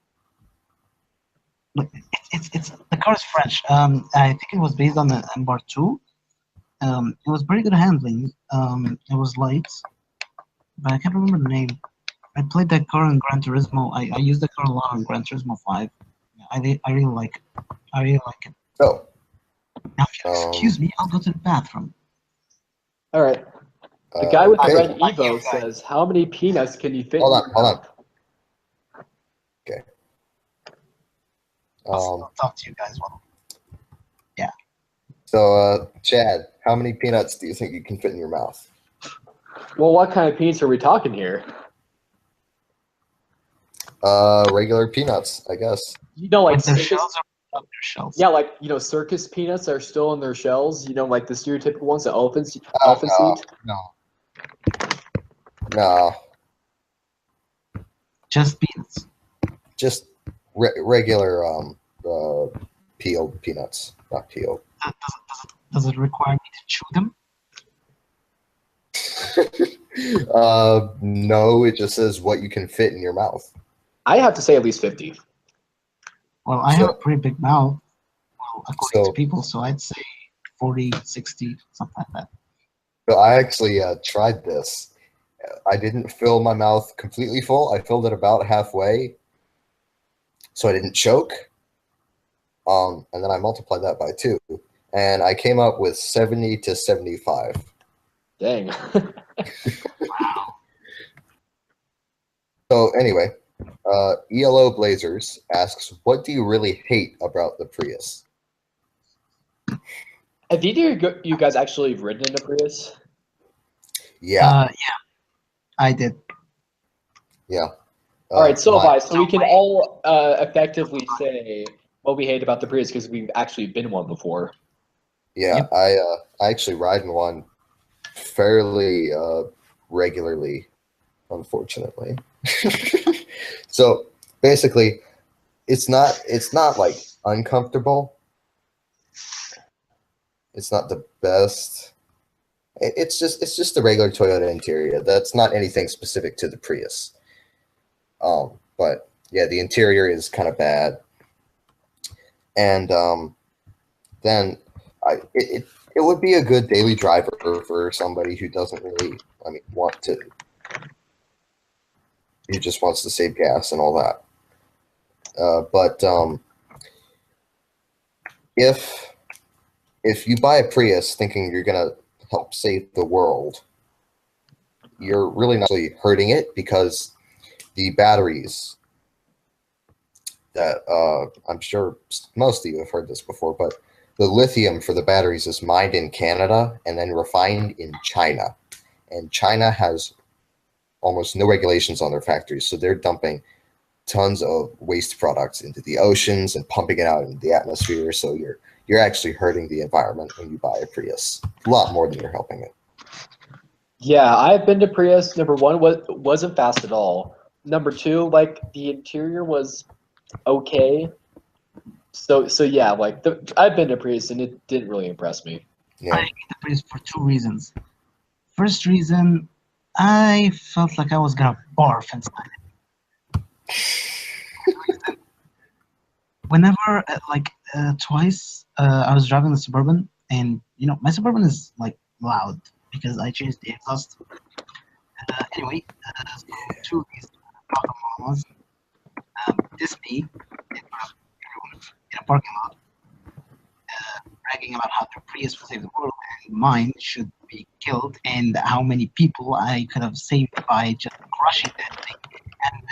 It's the car is French. I think it was based on the MR2. It was very good handling. It was light, but I can't remember the name. I played that car in Gran Turismo. I used the car a lot on Gran Turismo 5. I really like it. I really like it. Oh. Now, if you excuse me, I'll go to the bathroom. All right. The guy with the red Evo says, "How many peanuts can you fit?" Hold on. Okay. I'll talk to you guys. Well, yeah. So, Chad, how many peanuts do you think you can fit in your mouth? Well, what kind of peanuts are we talking here? Regular peanuts, I guess. You know, like their shells are up their shells. Yeah, like circus peanuts are still in their shells. You know, like the stereotypical ones that elephants eat. No. Just peanuts. Just regular peeled peanuts, not peeled. Does it require me to chew them? No, it just says what you can fit in your mouth. I have to say at least 50. Well, I have a pretty big mouth, according to people, so I'd say 40, 60, something like that. So I actually tried this. I didn't fill my mouth completely full. I filled it about halfway, so I didn't choke. And then I multiplied that by 2, and I came up with 70 to 75. Dang. Wow. So anyway, ELO Blazers asks, what do you really hate about the Prius? Have either you guys actually ridden in a Prius? Yeah. Yeah, I did. Yeah. All right, so have I. So we can all effectively say what we hate about the Prius because we've actually been one before. Yeah, Yep. I actually ride in one fairly regularly, unfortunately. So basically, it's not like uncomfortable. It's not the best. It's just a regular Toyota interior. That's not anything specific to the Prius. But yeah, the interior is kind of bad. And then it would be a good daily driver for somebody who doesn't really, want to. He just wants to save gas and all that. But if you buy a Prius thinking you're gonna help save the world, you're really not really hurting it, because the batteries that I'm sure most of you have heard this before, but the lithium for the batteries is mined in Canada and then refined in China. And China has almost no regulations on their factories, so they're dumping tons of waste products into the oceans and pumping it out into the atmosphere. So you're actually hurting the environment when you buy a Prius, a lot more than you're helping it. Yeah, I've been to Prius. Number one, wasn't fast at all. Number two, like the interior was okay. So yeah, like I've been to Prius and it didn't really impress me. Yeah. I hate the Prius for two reasons. First reason, I felt like I was gonna barf inside it. Whenever, twice, I was driving the Suburban, and my Suburban is like loud because I changed the exhaust. Anyway, so two of these Pokemon dissed me in front of everyone in a parking lot, bragging about how their Prius will save the world and mine should be killed, and how many people I could have saved by just crushing that thing. And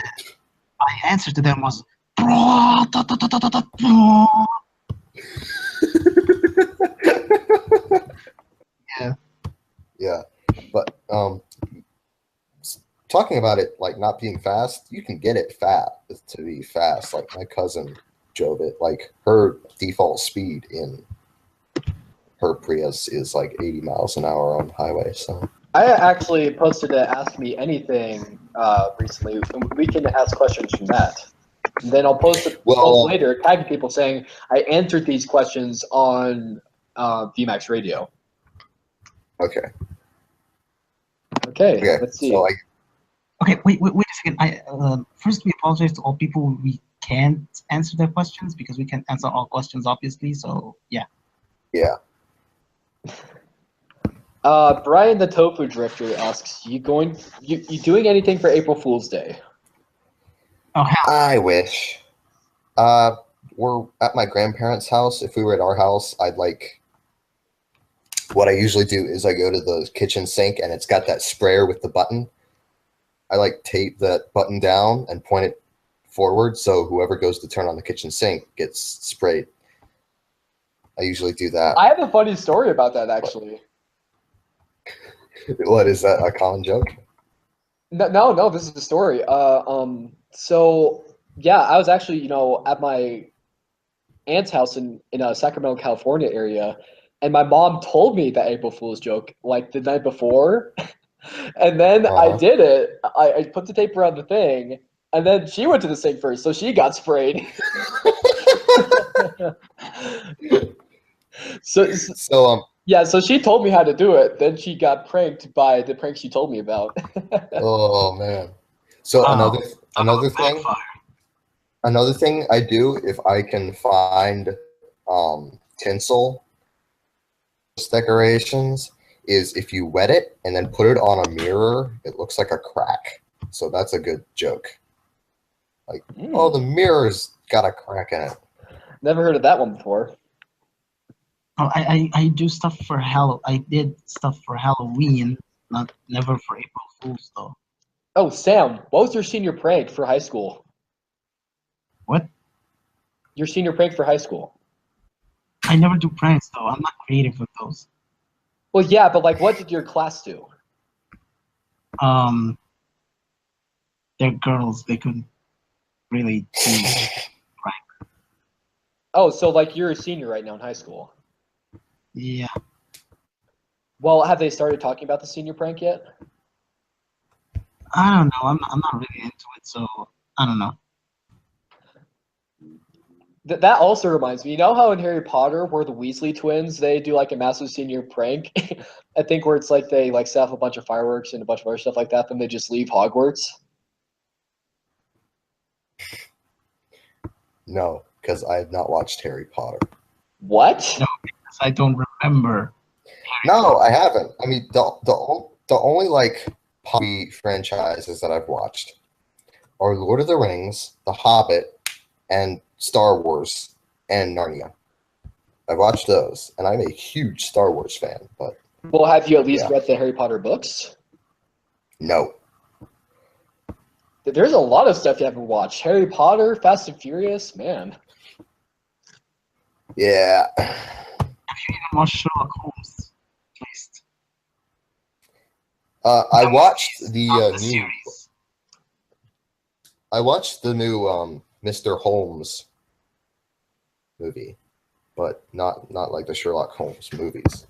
my answer to them was, bro, bro. Yeah. Yeah, but talking about it like not being fast, you can get it to be fast. Like my cousin drove it. Like her default speed in her Prius is like 80 miles an hour on the highway. So I actually posted a Ask Me Anything recently. We can ask questions from that. And then I'll post a post later tagging people saying I answered these questions on VMax Radio. Okay. Okay, let's see. So Okay, wait a second. First, we apologize to all people we can't answer their questions, because we can't answer all questions, obviously. So yeah. Yeah. Brian the Tofu Drifter asks, you doing anything for April Fool's Day? Oh, hell. I wish. We're at my grandparents' house. If we were at our house, what I usually do is I go to the kitchen sink and it's got that sprayer with the button. I tape that button down and point it forward, so whoever goes to turn on the kitchen sink gets sprayed. I usually do that. I have a funny story about that, actually. What is that, a common joke? No, this is the story. So yeah, I was actually, at my aunt's house in Sacramento, California area, and my mom told me that April Fool's joke like the night before, and then I did it. I put the tape around the thing, and then she went to the sink first, so she got sprayed. So she told me how to do it. Then she got pranked by the prank she told me about. Oh man! So another thing I do, if I can find tinsel decorations, is if you wet it and then put it on a mirror, it looks like a crack. So that's a good joke. Oh, the mirror's got a crack in it. Never heard of that one before. Oh, I do stuff for I did stuff for Halloween, never for April Fools though. Oh, Sam, what was your senior prank for high school? What? Your senior prank for high school? I never do pranks though. I'm not creative with those. Well, yeah, but what did your class do? They're girls. They couldn't really do prank. Oh, so you're a senior right now in high school? Yeah. Well, have they started talking about the senior prank yet? I don't know. I'm not really into it, so I don't know. That also reminds me, you know how in Harry Potter, where the Weasley twins, they do like a massive senior prank? I think where it's like they like set off a bunch of fireworks and a bunch of other stuff like that, then they just leave Hogwarts. No, because I have not watched Harry Potter. What? No, because I don't remember. No, I haven't. I mean, the only like Prii franchises that I've watched are Lord of the Rings, The Hobbit, and Star Wars and Narnia. I've watched those, and I'm a huge Star Wars fan. But Well, have you at least read the Harry Potter books? no. There's a lot of stuff you haven't watched. Harry Potter, Fast and Furious, man. Yeah. Have you even watched Sherlock Holmes? At least. I watched the Not new. series. I watched the new Mr. Holmes movie, but not like the Sherlock Holmes movies.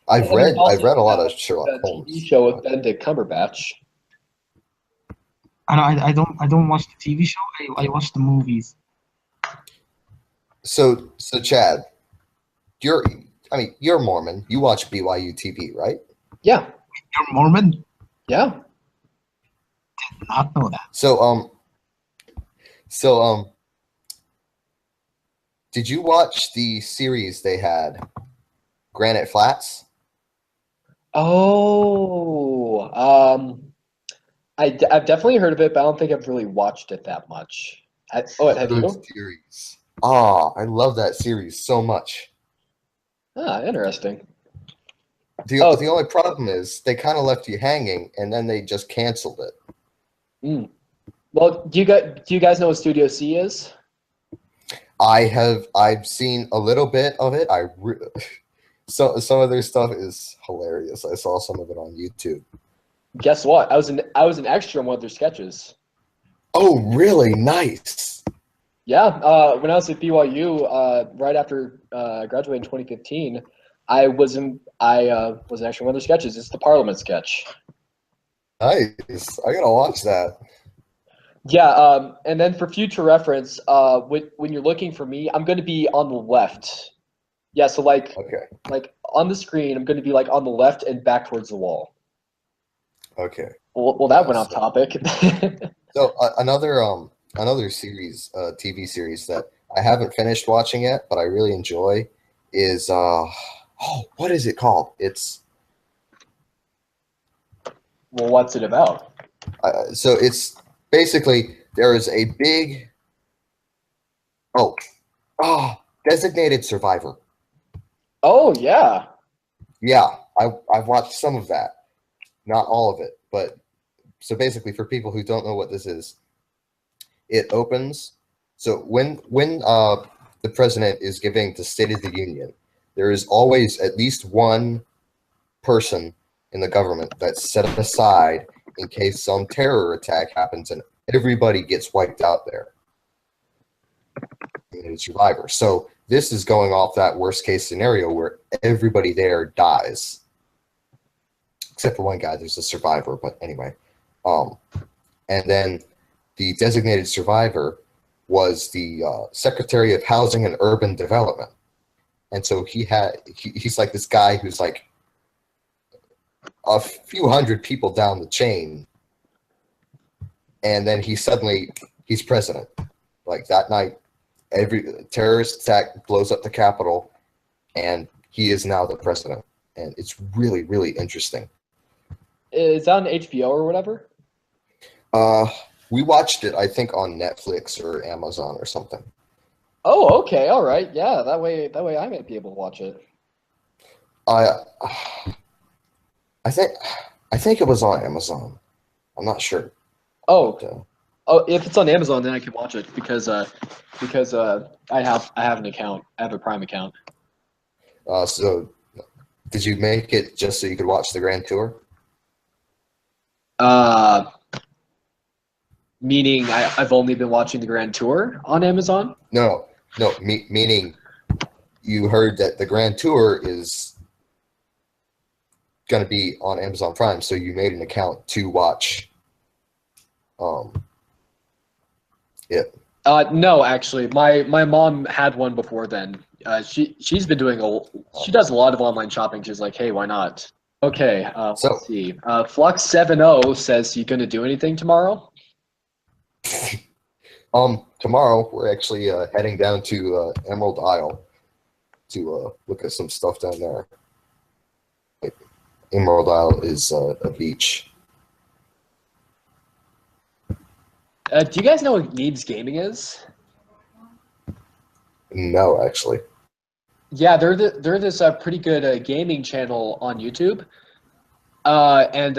I've read a lot of Sherlock Holmes. TV show with Benedict Cumberbatch. I don't watch the TV show. I watch the movies. So Chad, you're Mormon. You watch BYU TV, right? Yeah. You're Mormon? Yeah. Did not know that. So did you watch the series they had, Granite Flats? Oh, I've definitely heard of it, but I don't think I've really watched it that much. Have you? Series. I love that series so much. Ah, interesting. The only problem is they kind of left you hanging, and then they just canceled it. Mm. Well, do you guys know what Studio C is? I've seen a little bit of it. So some of their stuff is hilarious. I saw some of it on YouTube. Guess what? I was an extra in one of their sketches. Oh, really? Nice. Yeah, when I was at BYU, right after graduating in 2015, I was an extra in one of their sketches. It's the Parliament sketch. Nice. I gotta watch that. Yeah, and then for future reference, when you're looking for me, I'm going to be on the left. Yeah, so like on the screen, I'm going to be like on the left and back towards the wall. Okay. Well, that went off topic. So another series, TV series that I haven't finished watching yet, but I really enjoy is what is it called? It's Well, what's it about? so it's basically there is a big Designated Survivor. Oh yeah. Yeah, I've watched some of that, not all of it, but so basically for people who don't know what this is, it opens. So when the president is giving the State of the Union, there is always at least one person in the government that's set aside in case some terror attack happens and everybody gets wiped out there. Survivor. So this is going off that worst case scenario where everybody there dies, except for one guy. There's a survivor, but anyway. And then the Designated Survivor was the Secretary of Housing and Urban Development, and so he's like this guy who's like a few hundred people down the chain, and then he's president. Like that night, every terrorist attack blows up the Capitol, and he is now the president. And it's really, really interesting. Is that on HBO or whatever? We watched it, I think, on Netflix or Amazon or something. Oh, okay, all right, yeah. That way I might be able to watch it. I think it was on Amazon. I'm not sure. Oh, But, if it's on Amazon, then I can watch it because I have an account. I have a Prime account. so did you make it just so you could watch the Grand Tour? Meaning I've only been watching the Grand Tour on Amazon? No, meaning you heard that the Grand Tour is going to be on Amazon Prime, so you made an account to watch it. No, actually, my mom had one before then. She's been doing she does a lot of online shopping. She's like, hey, why not? Okay, let's see. Flux70 says, you gonna do anything tomorrow? Tomorrow we're actually heading down to Emerald Isle to look at some stuff down there. Like, Emerald Isle is a beach. Do you guys know what Neebs Gaming is? No, actually. Yeah, they're this pretty good gaming channel on YouTube, and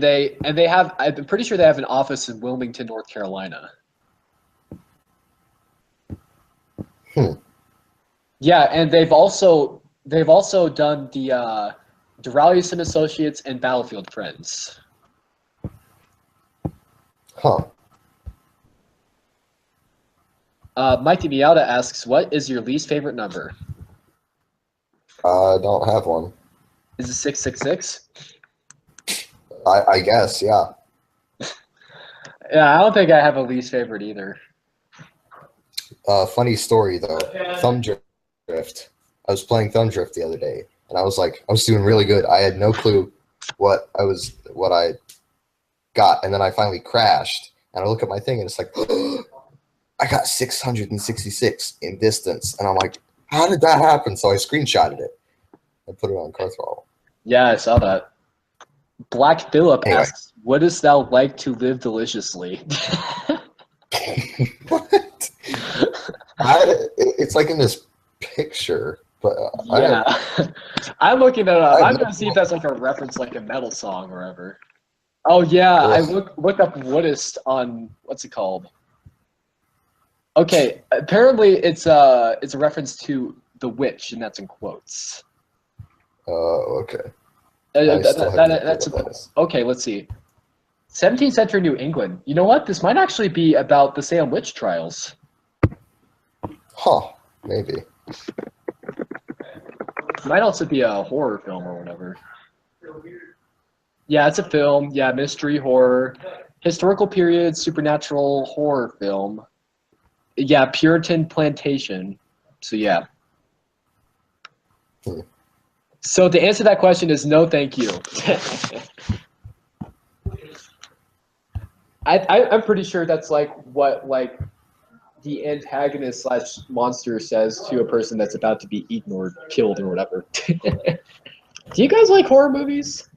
they have, I'm pretty sure they have an office in Wilmington, North Carolina. Yeah, and they've also done the Duralius and Associates and Battlefield Friends. Huh. Mighty Miata asks, what is your least favorite number? I don't have one. Is it 666? I guess, yeah. Yeah, I don't think I have a least favorite either. Funny story though. Thumb drift. I was playing Thumb Drift the other day, and I was doing really good. I had no clue what I got, and then I finally crashed, and I look at my thing, and it's like, I got 666 in distance, and I'm like, how did that happen? So I screenshotted it and put it on Car Throttle. Yeah, I saw that. Black Phillip asks, what is thou like to live deliciously? What? It's like in this picture, but yeah. I'm looking it up. I'm gonna see if that's like a reference, like a metal song or whatever. Oh yeah, I looked up Woodist on what's it called? Okay, apparently it's a reference to The Witch, and that's in quotes. Oh, okay. Okay, let's see. 17th century New England. You know what? This might actually be about the Salem witch trials. Huh, maybe. Might also be a horror film or whatever. Yeah, it's a film. Yeah, mystery, horror, historical period, supernatural horror film. Yeah, Puritan plantation. So yeah. So to answer that question is no, thank you. I'm pretty sure that's like what like the antagonist slash monster says to a person that's about to be eaten or killed or whatever. Do you guys like horror movies?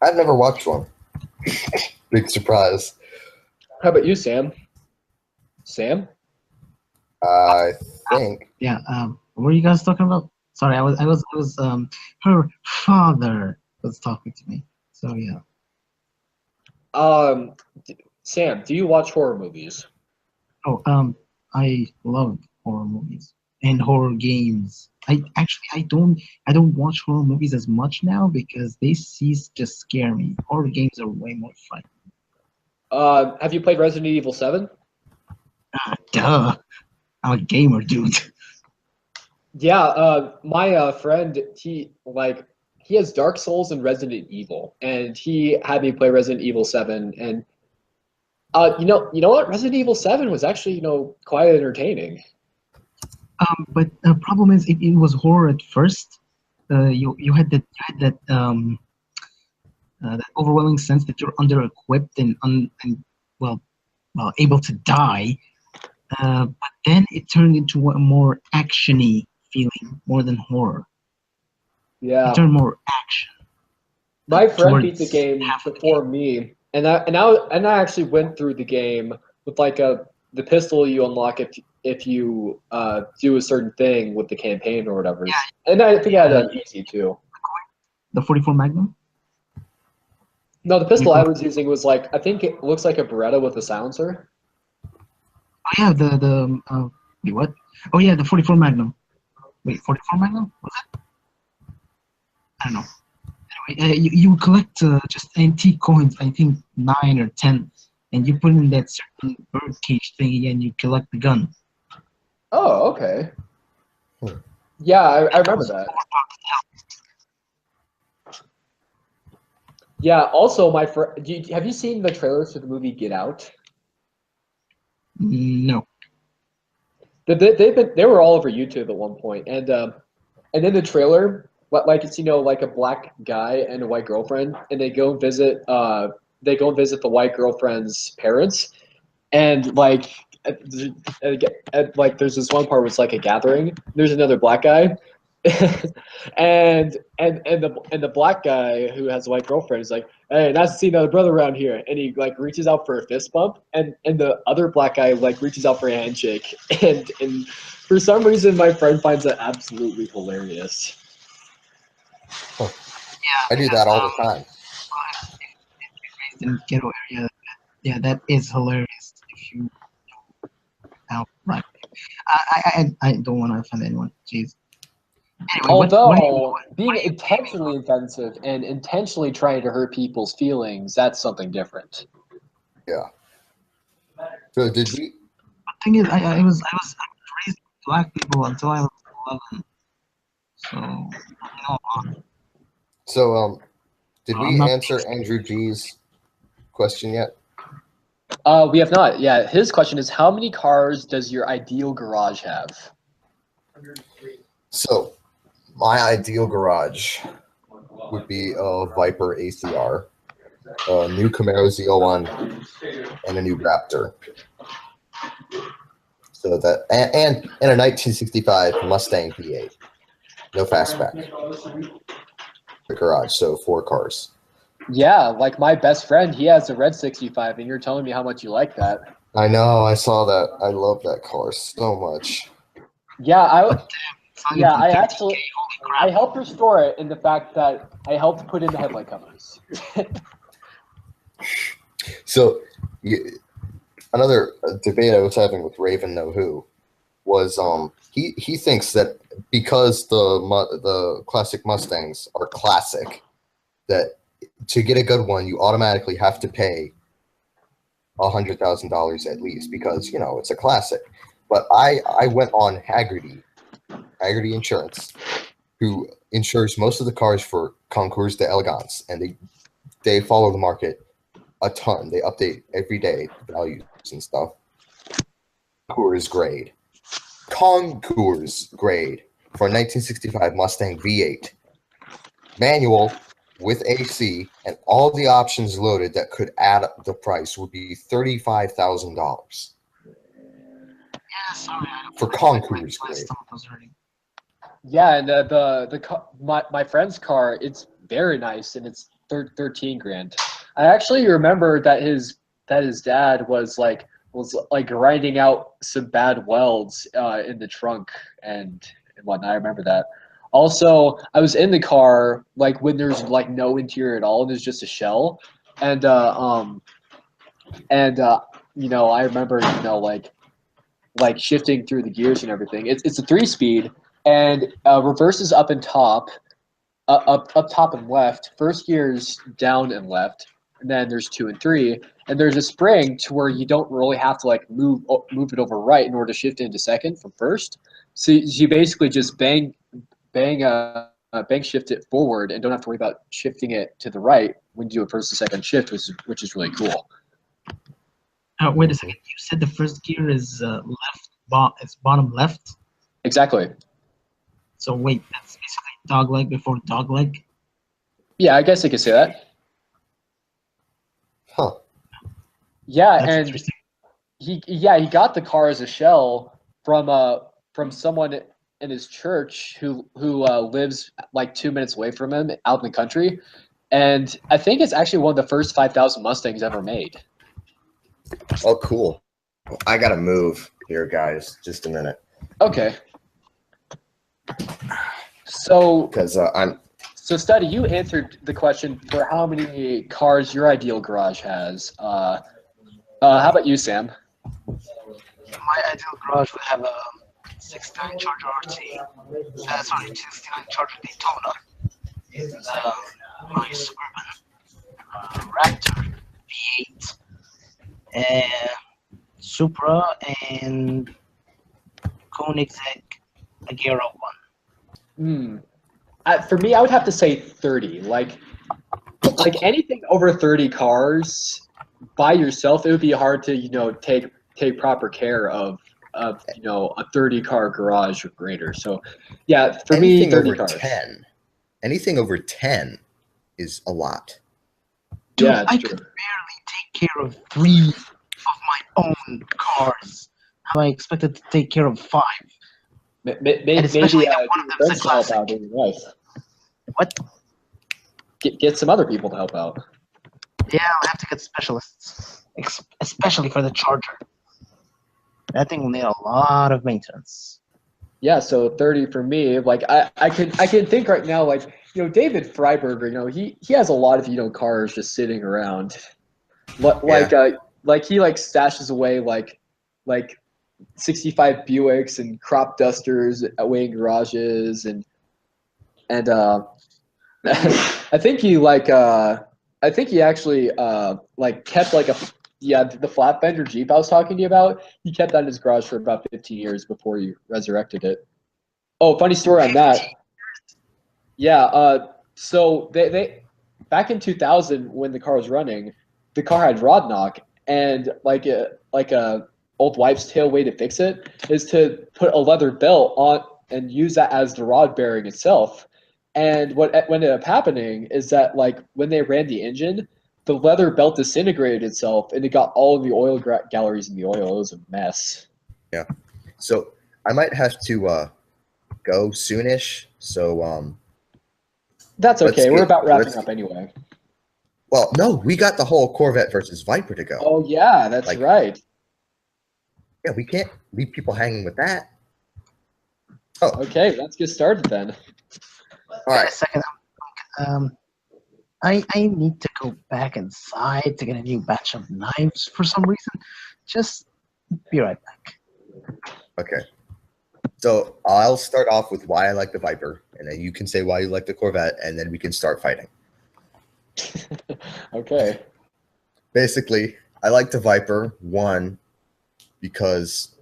I've never watched one. Big surprise. How about you, Sam? Sam? I think. Yeah. What were you guys talking about? Sorry, I was her father was talking to me. So yeah. Sam, do you watch horror movies? Oh, I love horror movies and horror games. I don't watch horror movies as much now because they cease to scare me. Horror games are way more fun. Have you played Resident Evil 7? Duh. I'm a gamer, dude. Yeah, my friend, he has Dark Souls and Resident Evil, and he had me play Resident Evil 7, and you know what? Resident Evil 7 was actually, quite entertaining. But the problem is it was horror at first. You had that overwhelming sense that you're under-equipped and able to die. But then it turned into a more action-y feeling more than horror. Yeah. It turned more action. My friend beat the game before me, and I actually went through the game with like the pistol you unlock if you do a certain thing with the campaign or whatever. Yeah. And I think I had that easy too. The 44 Magnum? No, the pistol I was using was I think it looks like a Beretta with a silencer. Oh yeah, the what? Oh yeah, the 44 Magnum. Wait, 44 Magnum? Was it? I don't know. Anyway, you collect just antique coins, I think 9 or 10, and you put in that certain bird cage thingy and you collect the gun. Oh, okay. Yeah, I remember that. Yeah. Also, my friend, have you seen the trailers for the movie Get Out? No. They were all over YouTube at one point, and in the trailer, like it's like a black guy and a white girlfriend, and they go visit the white girlfriend's parents, and like there's this one part where it's like a gathering. There's another black guy, and the black guy who has a white girlfriend is like, hey, nice to see another brother around here, and he like reaches out for a fist bump, and the other black guy like reaches out for a handshake, and for some reason my friend finds that absolutely hilarious. Yeah, I do that all the time. In ghetto area, yeah, that is hilarious. If you know, right? I don't want to offend anyone. Jeez. Anyway, Although being intentionally offensive and intentionally trying to hurt people's feelings, that's something different. Yeah. So did we? The thing is, I was raised with black people until I was 11. So you know. So did we answer Andrew G's question yet? We have not. Yeah, his question is, how many cars does your ideal garage have? So, my ideal garage would be a Viper ACR, a new Camaro Z01, and a new Raptor. So that and a 1965 Mustang V8, no fastback. The garage, so 4 cars. Yeah, like my best friend, he has a red 65, and you're telling me how much you like that. I know, I saw that. I love that car so much. Yeah, I helped restore it in the fact that I helped put in the headlight covers. So, another debate I was having with Raven Know Who was he thinks that because the classic Mustangs are classic, that to get a good one you automatically have to pay $100,000 at least because it's a classic. But I went on Haggerty Insurance, who insures most of the cars for Concours d'Elegance, and they follow the market a ton. They update every day values and stuff. Concours grade for a 1965 Mustang V8 manual with AC and all the options loaded that could add up the price would be $35,000. Yeah, sorry. For Concours grade. Yeah, and my friend's car, it's very nice, and it's 13 grand. I actually remember that his dad was like grinding out some bad welds in the trunk and whatnot. I remember that. Also, I was in the car like when there's like no interior at all, and there's just a shell, and I remember like shifting through the gears and everything. It's a 3-speed, and reverses up and top, up top and left. First gear's down and left, and then there's 2 and 3, and there's a spring to where you don't really have to like move it over right in order to shift into second from first. So you basically just bang shift it forward and don't have to worry about shifting it to the right when you do a first and second shift, which is really cool. Wait a second. You said the first gear is it's bottom left? Exactly. So wait, that's basically dogleg before dogleg? Yeah, I guess I could say that. Huh. Yeah, That's and he got the car as a shell from someone in his church who lives like 2 minutes away from him out in the country, and I think it's actually one of the first 5,000 Mustangs ever made. Oh, cool. I gotta move here, guys. Just a minute. Okay. So, Because So, Study, you answered the question for how many cars your ideal garage has. How about you, Sam? My ideal garage would have a 69 Charger RT. 69 Charger Daytona. My Suburban. Raptor V8. Supra and Koenigsegg Agera 1. For me, I would have to say 30. Like, like anything over 30 cars by yourself, it would be hard to take proper care of a 30-car garage or greater. So yeah, for me, 30 cars. Anything over 10 is a lot. Dude, Yeah, I true. could barely take care of 3 of my own cars. How am I expected to take care of 5? Maybe especially one of them's a friends to help classic. out in your life. What? Get some other people to help out. Yeah, I'll have to get specialists, especially for the charger. That thing will need a lot of maintenance. Yeah, so 30 for me. Like I can think right now, like David Freiberger. He has a lot of cars just sitting around. Like he stashes away like 65 Buicks and crop dusters away in garages and I think he actually kept the flat bender Jeep I was talking to you about. He kept that in his garage for about 15 years before he resurrected it. Oh, funny story on that. Yeah, so they back in 2000 when the car was running, the car had rod knock, and like a old wives' tale way to fix it is to put a leather belt on and use that as the rod bearing itself. And what ended up happening is that when they ran the engine, the leather belt disintegrated itself, and it got all of the oil galleries in the oil. It was a mess. Yeah. So I might have to go soonish. So that's okay. We're about wrapping up anyway. Well, no, we got the whole Corvette versus Viper to go. Oh yeah, that's right. Yeah, we can't leave people hanging with that. Oh, okay. Let's get started then. All right. A second. I need to go back inside to get a new batch of knives for some reason. Just be right back. Okay. So I'll start off with why I like the Viper, and then you can say why you like the Corvette, and then we can start fighting. Okay. Basically, I like the Viper, one, because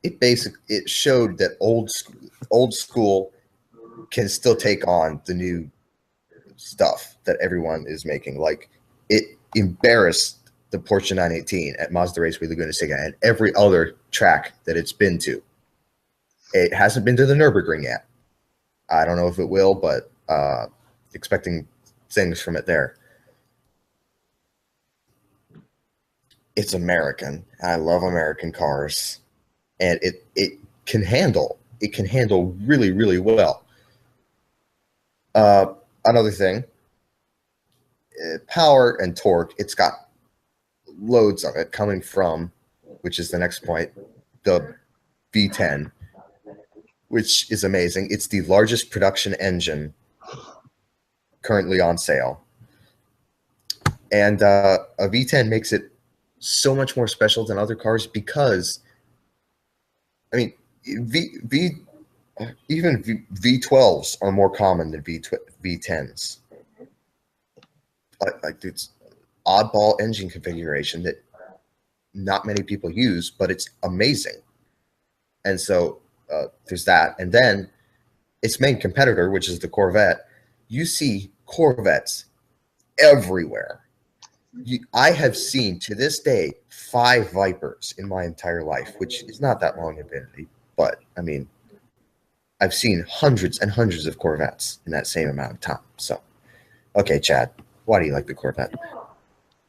it showed that old school can still take on the new stuff that everyone is making. Like, it embarrassed the Porsche 918 at Mazda Raceway Laguna Seca and every other track that it's been to. It hasn't been to the Nürburgring yet. I don't know if it will, but expecting things from it there. It's American. I love American cars, and it can handle really, really well. Another thing, power and torque, it's got loads of it coming from, which is the next point, the V10, which is amazing. It's the largest production engine currently on sale. And a V10 makes it so much more special than other cars because, I mean, even V12s are more common than V10s. Like it's oddball engine configuration that not many people use, but it's amazing. And so there's that. And then its main competitor, which is the Corvette, you see Corvettes everywhere. I have seen, to this day, 5 Vipers in my entire life, which is not that long in vanity, but, I mean, I've seen hundreds and hundreds of Corvettes in that same amount of time. So, okay, Chad, why do you like the Corvette?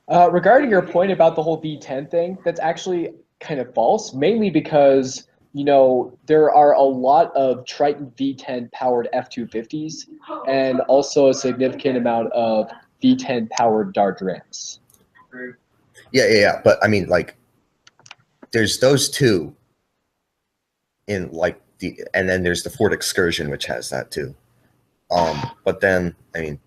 Regarding your point about the whole V10 thing, that's actually kind of false, mainly because, there are a lot of Triton V10 powered F-250s and also a significant amount of V10 powered Dodge Rams. Yeah. But I mean, there's those two in and then there's the Ford Excursion, which has that too. But then, I mean,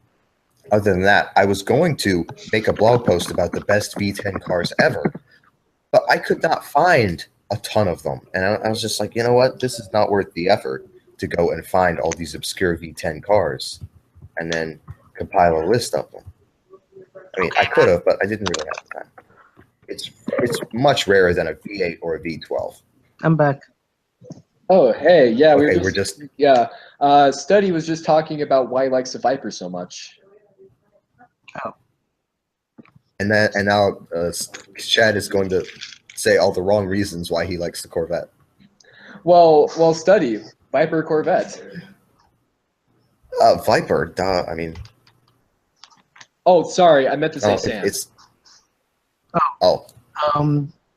other than that, I was going to make a blog post about the best V10 cars ever, but I could not find a ton of them. And I was just like, you know what? This is not worth the effort to go and find all these obscure V10 cars and then compile a list of them. I mean, I could have, but I didn't really have the time. It's much rarer than a V8 or a V12. I'm back. Oh, hey, yeah, Okay, Study was just talking about why he likes the Viper so much. Oh. And now Chad is going to say all the wrong reasons why he likes the Corvette. Well, study Viper Corvette. Viper, duh. I mean. Oh, sorry, I meant to say Sam.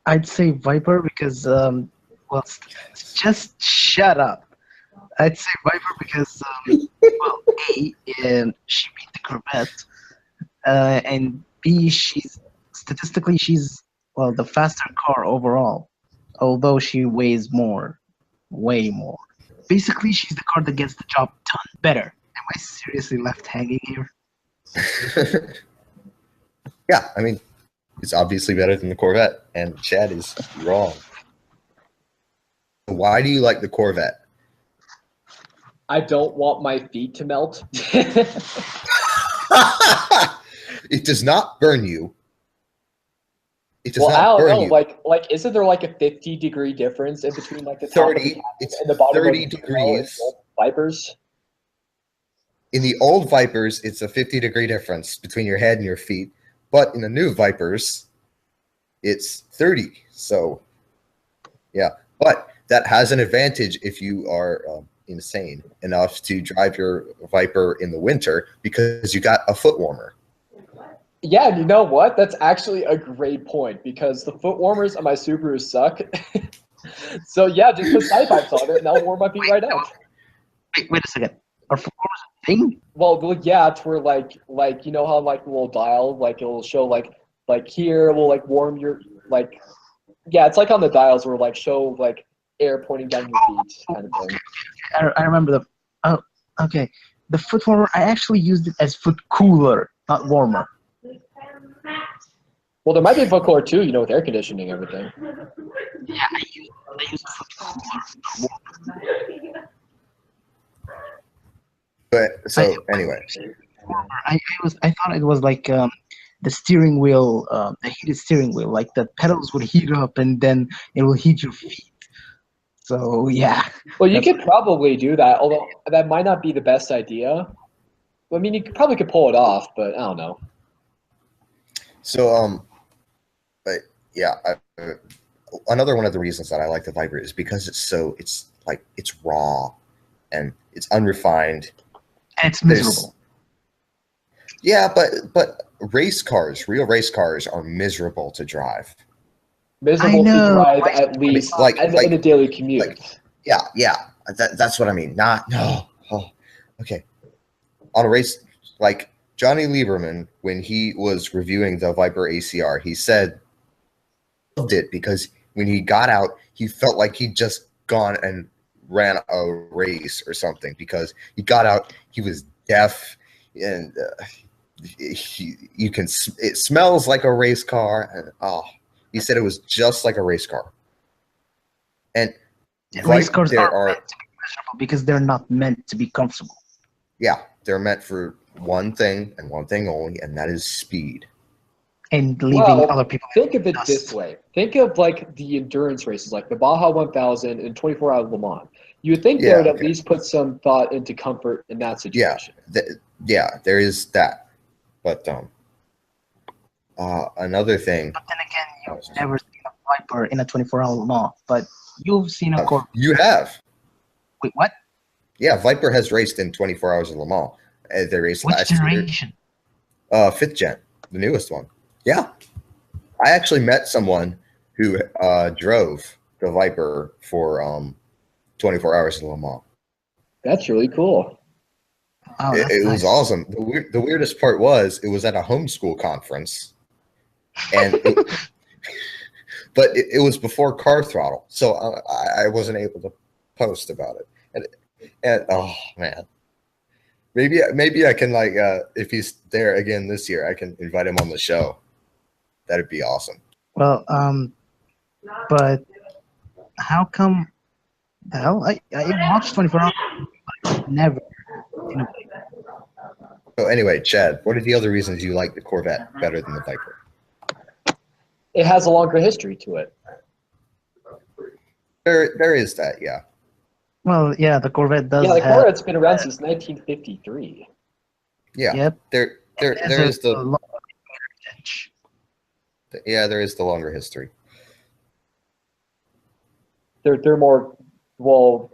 I'd say Viper because just shut up. I'd say Viper because A, she beat the Corvette, and B, she's statistically the faster car overall, although she weighs more, way more. Basically, she's the car that gets the job done better. Am I seriously left hanging here? Yeah, I mean, it's obviously better than the Corvette, and Chad is wrong. Why do you like the Corvette? I don't want my feet to melt. It does not burn you. It does I not don't burn know. you. Like, isn't there like a 50-degree difference in between like the top 30. of the It's and the bottom 30 of the degrees. Vipers? In the old Vipers, it's a 50-degree difference between your head and your feet. But in the new Vipers, it's 30. So, yeah. But that has an advantage if you are insane enough to drive your Viper in the winter because you got a foot warmer. Yeah, and you know what? That's actually a great point because the foot warmers on my Subaru suck. So yeah, just put side pipes on it and that'll warm my feet right up. Wait a second. Are foot warmers a thing? Well, yeah, it's where like you know how like the little dial, like it'll show like here will like warm your like, yeah, it's like on the dials where like show like air pointing down your feet kind of thing. I remember the. Oh, okay. The foot warmer. I actually used it as foot cooler, not warmer. Well, there might be a foot cooler too, you know, with air conditioning and everything. Yeah, I used foot cooler. But so anyway, I thought it was like the steering wheel, the heated steering wheel. Like the pedals would heat up and then it will heat your feet. So yeah. Well, you could probably do that, although that might not be the best idea. I mean, you probably could pull it off, but I don't know. So but yeah, another one of the reasons that I like the Viper is because it's raw and it's unrefined. And it's miserable. Yeah, but race cars, real race cars, are miserable to drive. Miserable to drive at least in a daily commute. Yeah, that's what I mean. Okay. On a race, like Johnny Lieberman, when he was reviewing the Viper ACR, he said he loved it because when he got out, he felt like he'd just gone and ran a race or something because he got out, he was deaf, and it smells like a race car, and he said it was just like a race car. And race cars are meant to be miserable because they're not meant to be comfortable. Yeah, they're meant for one thing and one thing only, and that is speed. And leaving other people. Think of it this way. Think of like the endurance races, like the Baja 1000 and 24 Hour Le Mans. You would think they would at least put some thought into comfort in that situation. Yeah, there is that. But another thing. But then again, you've never seen a Viper in a 24-hour Le Mans, but you've seen a Corvette. You have. Wait, what? Yeah, Viper has raced in 24 hours of Le Mans. They raced Which last generation? year. 5th gen, the newest one. Yeah. I actually met someone who drove the Viper for 24 hours in Le Mans. That's really cool. Oh, it was awesome. The weirdest part was it was at a homeschool conference, and but it was before Car Throttle, so I wasn't able to post about it. And oh man, maybe I can if he's there again this year, I can invite him on the show. That'd be awesome. Well, but how come? Hell, I watched 24 hours, but never. So anyway, Chad, what are the other reasons you like the Corvette better than the Viper? It has a longer history to it. There is that, yeah. Well, yeah, the Corvette does. Yeah, the Corvette's been around since 1953. Yeah. Yep. there is the heritage. Yeah, there is the longer history. They're more, well,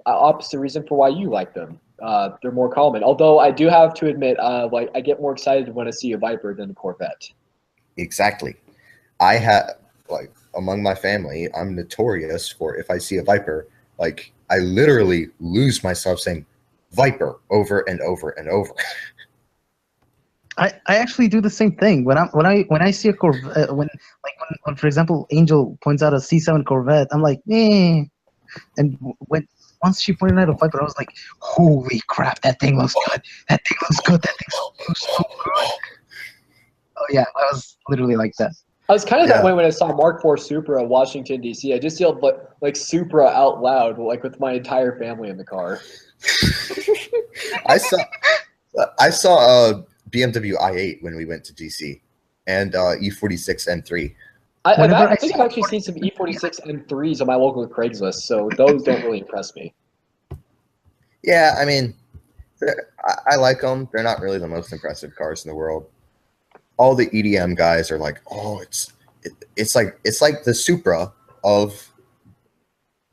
opposite reason for why you like them. They're more common. Although I do have to admit, like I get more excited when I see a Viper than a Corvette. Exactly. I have, like, among my family, I'm notorious for, if I see a Viper, like, I literally lose myself saying Viper over and over and over. I actually do the same thing when I see a Corvette, when for example Angel points out a C7 Corvette, I'm like, eh. And once she pointed out a Viper, I was like, holy crap, that thing looks good. That thing looks good. That thing looks so good. Oh yeah, I was literally like that. I was kind of that way when I saw Mark IV Supra in Washington D.C. I just yelled like Supra out loud, like with my entire family in the car. I saw a BMW i8 when we went to DC, and E46 M3. I think I've actually seen some E46 M3s on my local Craigslist, so those don't really impress me. Yeah, I mean, I like them. They're not really the most impressive cars in the world. All the EDM guys are like, oh, it's like the Supra of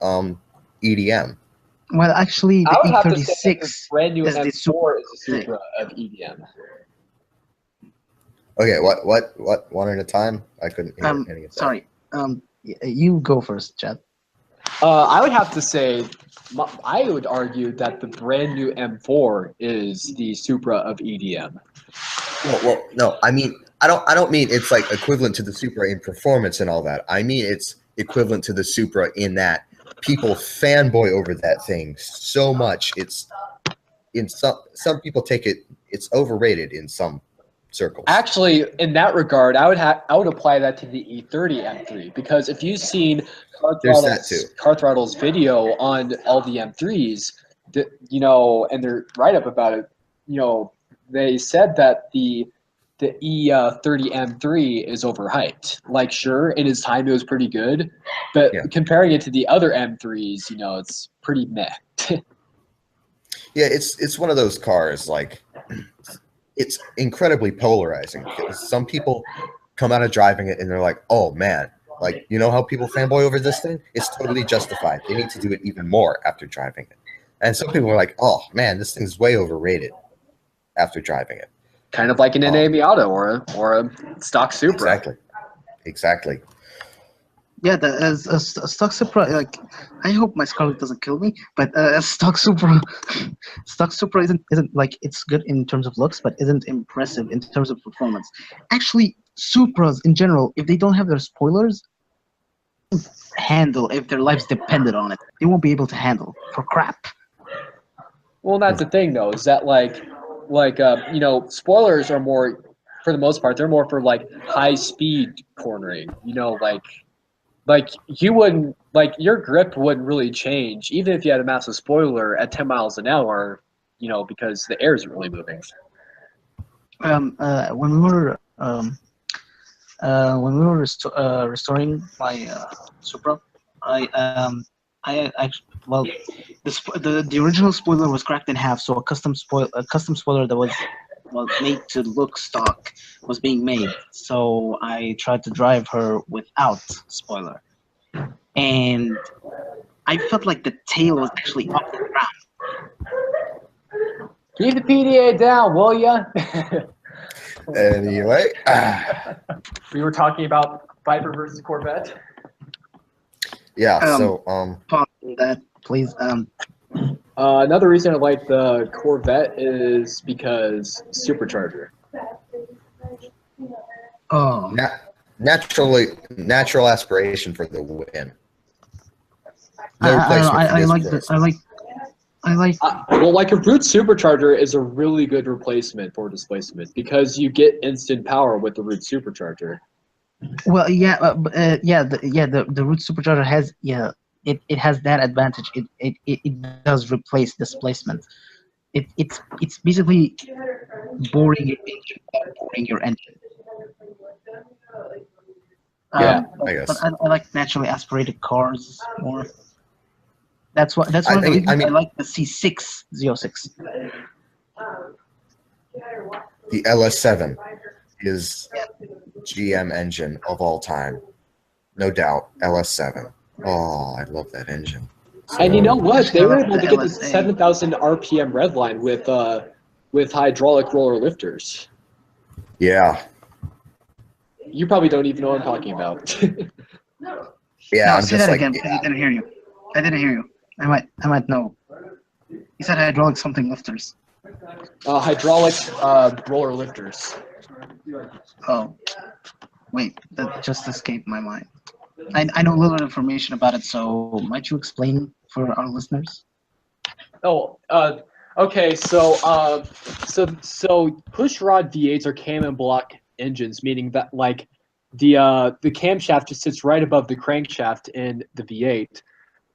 EDM. Well, actually, the E36 brand new is M4 the Supra is the Supra of EDM. Okay, what? One at a time? I couldn't hear any of that. Sorry. You go first, Chad. I would have to say, I would argue that the brand new M4 is the Supra of EDM. Well, no. I mean, I don't mean it's like equivalent to the Supra in performance and all that. I mean it's equivalent to the Supra in that people fanboy over that thing so much. It's in some people take it's overrated in some circles. Actually, in that regard, I would apply that to the E30 M3, because if you've seen Car Throttle's video on all the M3s, and their write up about it, they said that the E30 M3 is overhyped. Like, sure, in its time it was pretty good, but comparing it to the other M3s, it's pretty meh. Yeah, it's one of those cars, like, it's incredibly polarizing, because some people come out of driving it and they're like, oh man, like, you know how people fanboy over this thing? It's totally justified. They need to do it even more after driving it. And some people are like, oh man, this thing's way overrated after driving it. Kind of like an NA Miata or a stock Supra. Exactly. Yeah, as a stock Supra, like, I hope my Scarlet doesn't kill me, but stock Supra isn't like, it's good in terms of looks, but isn't impressive in terms of performance. Actually, Supras in general, if they don't have their spoilers, handle if their lives depended on it. They won't be able to handle for crap. Well, that's the thing though, is that spoilers are more, for the most part, they're more for like high speed cornering. Like you wouldn't, like, your grip wouldn't really change even if you had a massive spoiler at 10 miles an hour, because the air isn't really moving. When we were restoring my Supra, the original spoiler was cracked in half, so a custom spoiler that was made to look stock was being made. So I tried to drive her without spoiler, and I felt like the tail was actually off the ground. Keep the PDA down, will ya? Anyway, we were talking about Viper versus Corvette. Yeah. Pause that, please. Another reason I like the Corvette is because supercharger. Oh. Natural aspiration for the win. No replacement. Well, like a root supercharger is a really good replacement for displacement, because you get instant power with the root supercharger. Well, the root supercharger has it has that advantage. It does replace displacement. It's basically boring your engine. Yeah, I guess. But I like naturally aspirated cars more. That's why I like the C6 Z06. The LS7 is GM engine of all time. No doubt, LS7. Oh, I love that engine. And you know what? They were able to get the LSA. 7,000 RPM redline with hydraulic roller lifters. Yeah. You probably don't even know what I'm talking about. Yeah, No, I'm say just that like, again, because I didn't hear you. I didn't hear you. I might know. You said hydraulic something lifters. Hydraulic roller lifters. Oh, wait, that just escaped my mind. I know little information about it, so might you explain for our listeners? Oh, okay. So pushrod V8s are cam block engines, meaning that like the camshaft just sits right above the crankshaft in the V8,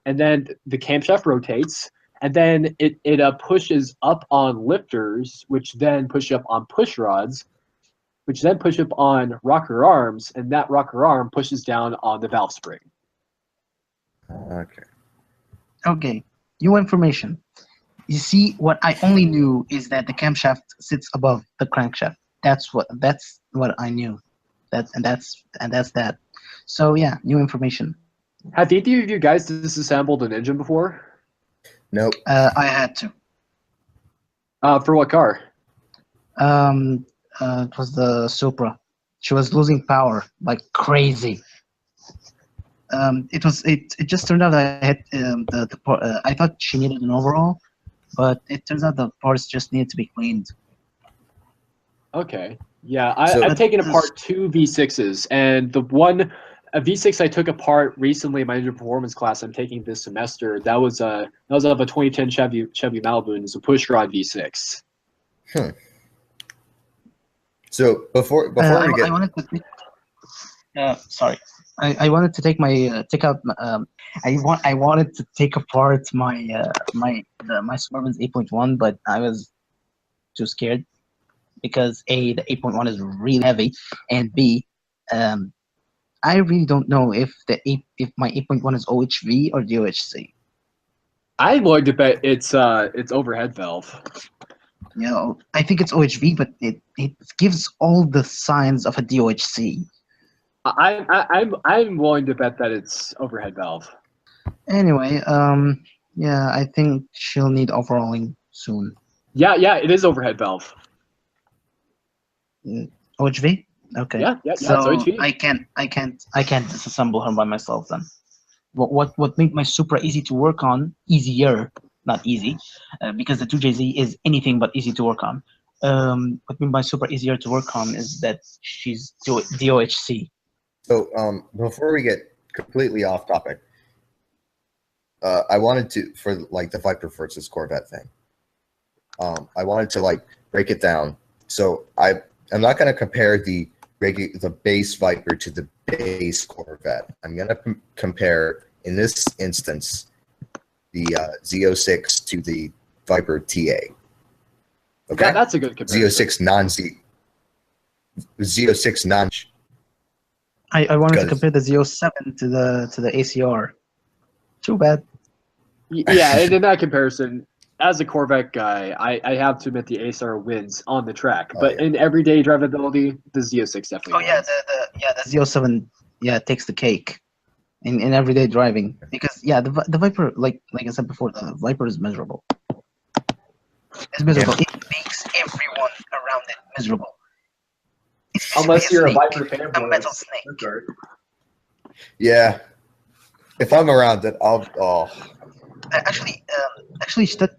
and then the camshaft rotates, and then it pushes up on lifters, which then push up on push rods, which then push up on rocker arms, and that rocker arm pushes down on the valve spring. okay. Okay, new information. You see, what I only knew is that the camshaft sits above the crankshaft. That's what I knew. That's that. So yeah, new information. Have either of you guys disassembled an engine before? Nope. I had to. For what car? It was the Supra. She was losing power like crazy. It just turned out I had I thought she needed an overhaul, but it turns out the parts just needed to be cleaned. Okay. Yeah, So- I've taken apart two V6s, and the one a V6 I took apart recently in my engine performance class I'm taking this semester. That was of a 2010 Chevy Malibu, and it's a pushrod V6. So before we get, I wanted to take, sorry. I wanted to take my take out. I wanted to take apart my my Suburban's 8.1, but I was too scared because A, the 8.1 is really heavy, and B, I really don't know if my 8.1 is OHV or DOHC. I'm willing to bet it's overhead valve. You know, I think it's OHV, but it gives all the signs of a DOHC. I'm willing to bet that it's overhead valve. Anyway, yeah, I think she'll need overhauling soon. Yeah, it is overhead valve. OHV? Okay. Yeah, So it's OHV. I can't disassemble her by myself then. What made my Supra easy to work on, easier, not easy, because the 2JZ is anything but easy to work on. What made my Supra easier to work on is that she's DOHC. so before we get completely off topic, I wanted to, for like the Viper versus Corvette thing, I wanted to like break it down. So I'm not going to compare the base Viper to the base Corvette. I'm going to compare, in this instance, the Z06 to the Viper TA. Okay, Yeah, that's a good comparison. Z06 non. I wanted to Because- compare the Z07 to the ACR. Too bad. Yeah, and in that comparison, as a Corvette guy, I have to admit the ASR wins on the track. Oh, But yeah. in everyday drivability, the Z06 definitely Oh yeah, wins. the Z07 takes the cake in everyday driving, because the Viper, like I said before, the Viper is miserable. It's miserable. Yeah. It makes everyone around it miserable. It's Unless basically you're a snake, Viper fanboy. a metal snake. Yeah, if I'm around it, I'll. Oh. Actually,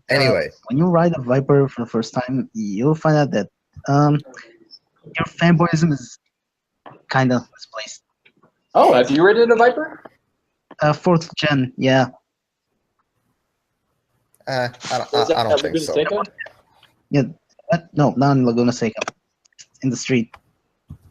Anyway. when you ride a Viper for the first time, you'll find out that your fanboyism is kind of misplaced. Oh, have you ridden a Viper? 4th gen, yeah. I Was that don't think Laguna so. Seca? Yeah, no, not in Laguna Seca. In the street.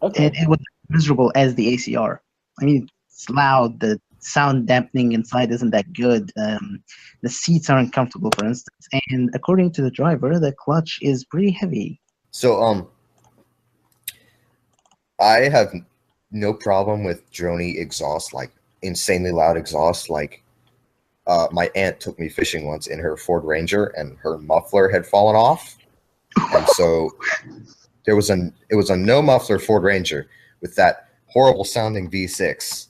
Okay. It was miserable as the ACR. I mean, it's loud. The sound dampening inside isn't that good. The seats aren't comfortable, for instance. And according to the driver, the clutch is pretty heavy. So I have no problem with droney exhaust, like insanely loud exhaust. Like my aunt took me fishing once in her Ford Ranger, and her muffler had fallen off, and so it was a no muffler Ford Ranger with that horrible sounding V6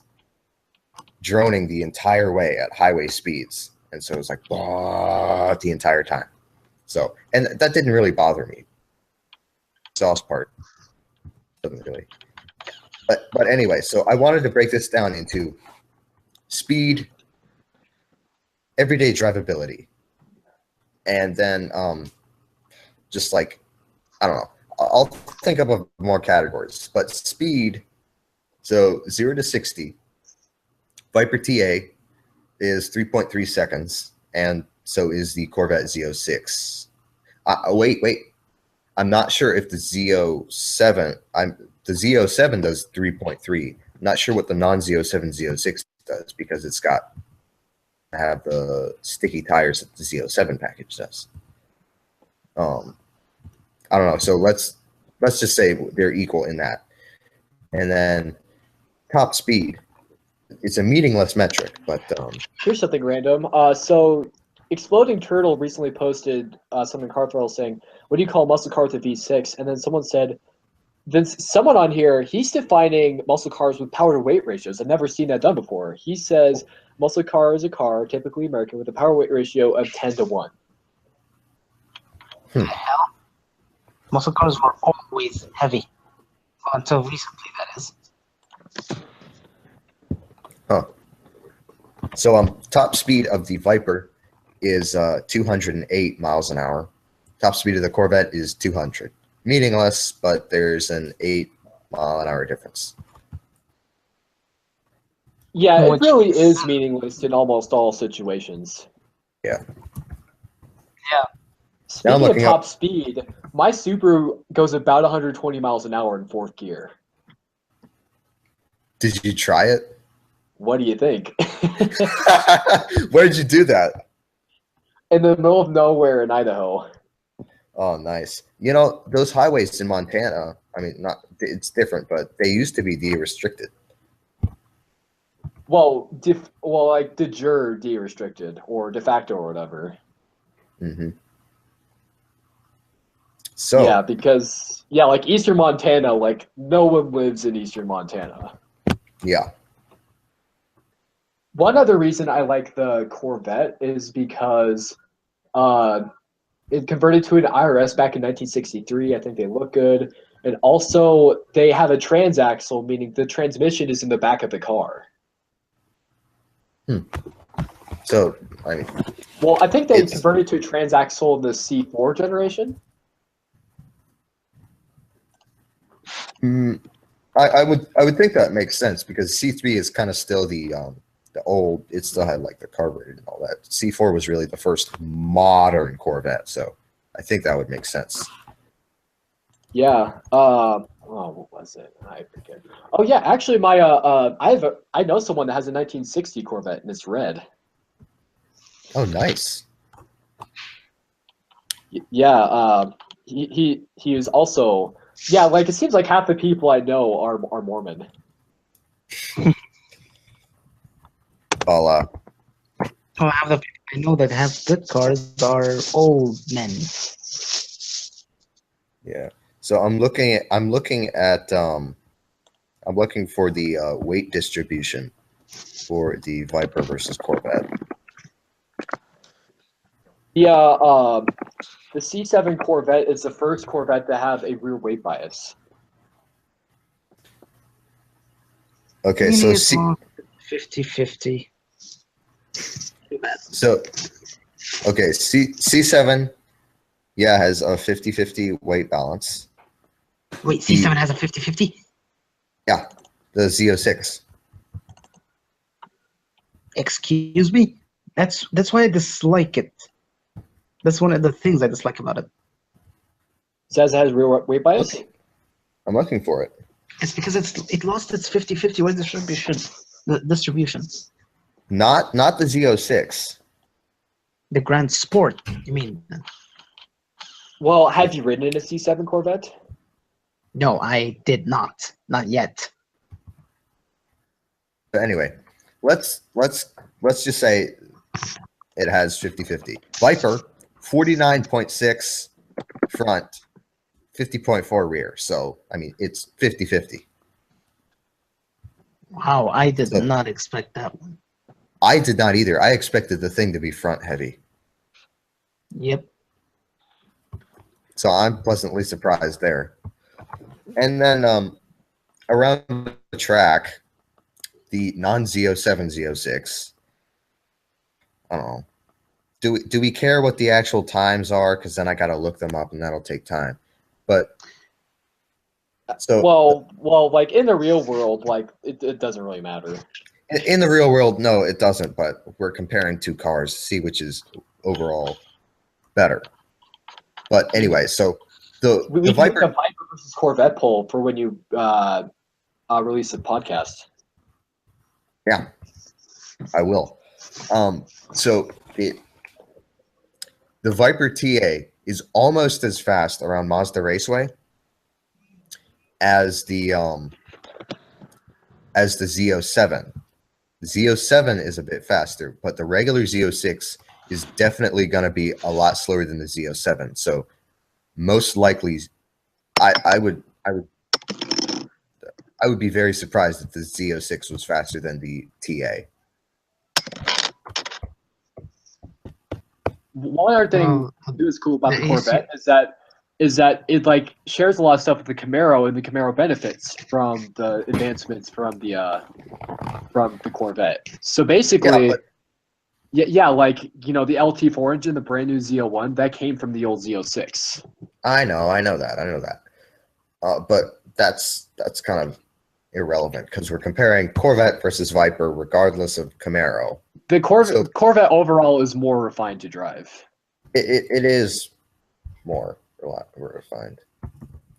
droning the entire way at highway speeds. And so it was like the entire time. So, and that didn't really bother me. Exhaust part doesn't really. But anyway, so I wanted to break this down into speed, everyday drivability, and then just like, I don't know, I'll think of more categories. But speed, so 0 to 60, Viper TA is 3.3 seconds, and so is the Corvette Z06. Wait. I'm not sure if the Z07, the Z07 does 3.3. I'm not sure what the non-Z07 Z06 does because it's got have the sticky tires that the Z07 package does. I don't know. So let's just say they're equal in that. And then top speed. It's a meaningless metric, but here's something random. So Exploding Turtle recently posted something car thrill saying, "What do you call a muscle car with a V6?" And then someone said, someone on here, he's defining muscle cars with power to weight ratios. I've never seen that done before. He says muscle car is a car, typically American, with a power weight ratio of 10 to 1. Muscle cars were always heavy. Until recently, that is. Huh. So top speed of the Viper is 208 miles an hour. Top speed of the Corvette is 200. Meaningless, but there's an 8-mile-an-hour difference. Yeah, it really is meaningless in almost all situations. Yeah. Speaking of top speed, my Subaru goes about 120 miles an hour in 4th gear. Did you try it? What do you think? Where did you do that? In the middle of nowhere in Idaho. Oh, nice. You know, those highways in Montana, I mean, it's different, but they used to be de-restricted. Well, like de jure de-restricted or de facto or whatever. Mm-hmm. So yeah, because like Eastern Montana, like no one lives in Eastern Montana. Yeah. One other reason I like the Corvette is because it converted to an IRS back in 1963. I think they look good. And also, they have a transaxle, meaning the transmission is in the back of the car. So, I mean... Well, I think they converted to a transaxle in the C4 generation. I would think that makes sense because C3 is kind of still the old. It still had like the carburetor and all that. C4 was really the first modern Corvette, so I think that would make sense. Yeah. What was it? I forget. Oh yeah, actually, my I know someone that has a 1960 Corvette and it's red. Oh, nice. Yeah. He is also. Yeah, like it seems like half the people I know are Mormon. Well, half the people I know that have good cars are old men. Yeah. So I'm looking for the weight distribution for the Viper versus Corvette. Yeah. The C7 Corvette is the first Corvette to have a rear weight bias. Okay, so 50-50. So, okay, C7, yeah, has a 50-50 weight balance. Wait, C7 has a 50-50? Yeah, the Z06. Excuse me? That's why I dislike it. That's one of the things I dislike about it. Says it has rear weight bias? I'm looking for it. It's because it lost its 50-50 weight distribution. Not the Z06. The Grand Sport, you mean? Well, have you ridden in a C7 Corvette? No, I did not. Not yet. But anyway, let's just say it has 50-50. Viper, 49.6 front, 50.4 rear. So, I mean, it's 50-50. Wow, I did not expect that one. I did not either. I expected the thing to be front heavy. Yep. So I'm pleasantly surprised there. And then around the track, the non-Z07 Z06. I don't know. Do we care what the actual times are? Because then I got to look them up, and that'll take time. But so well, like in the real world, like it doesn't really matter. In the real world, no, it doesn't. But we're comparing two cars to see which is overall better. But anyway, so the Viper, the Viper versus Corvette poll for when you release a podcast. Yeah, I will. So the Viper TA is almost as fast around Mazda Raceway as the Z07. The Z07 is a bit faster, but the regular Z06 is definitely going to be a lot slower than the Z07. So most likely, I would be very surprised if the Z06 was faster than the TA. One other thing that is cool about the Corvette is that it like shares a lot of stuff with the Camaro, and the Camaro benefits from the advancements from the Corvette. So basically, like the LT4 engine, the brand new Z01, that came from the old Z06. I know that. But that's kind of irrelevant because we're comparing Corvette versus Viper, regardless of Camaro. The Corvette overall is more refined to drive. It is more refined,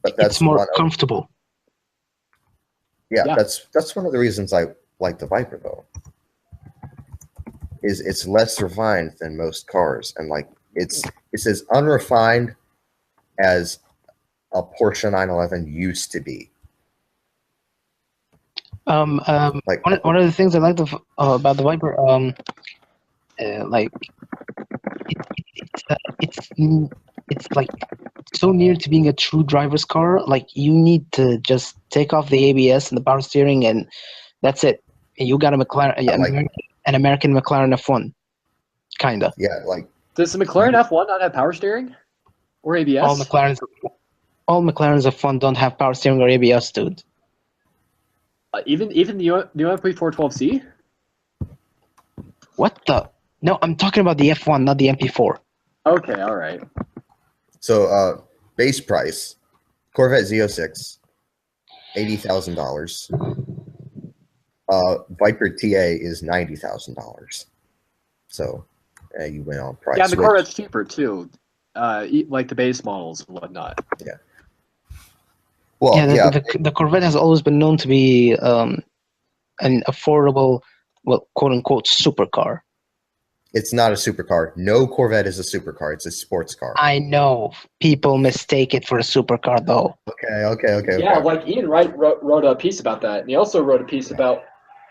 but that's it's more comfortable. Yeah, that's one of the reasons I like the Viper though. Is it's less refined than most cars, and like it's as unrefined as a Porsche 911 used to be. Like one of the things I like about the Viper, like it's like so near to being a true driver's car. Like you need to just take off the ABS and the power steering, and that's it. And you got a McLaren, an American McLaren F1, kinda. Yeah, like does the McLaren F1 not have power steering or ABS? All McLarens F1 don't have power steering or ABS, dude. Even the new MP412C? What the? No, I'm talking about the F1, not the MP4. Okay, all right. So, base price, Corvette Z06, $80,000. Viper TA is $90,000. So, you went on price. Yeah, the Corvette's cheaper too, like the base models and whatnot. Yeah. Well, the Corvette has always been known to be an affordable, well, quote unquote, supercar. It's not a supercar. No Corvette is a supercar. It's a sports car. I know. People mistake it for a supercar, though. Okay. Yeah, like Ian Wright wrote a piece about that, and he also wrote a piece about,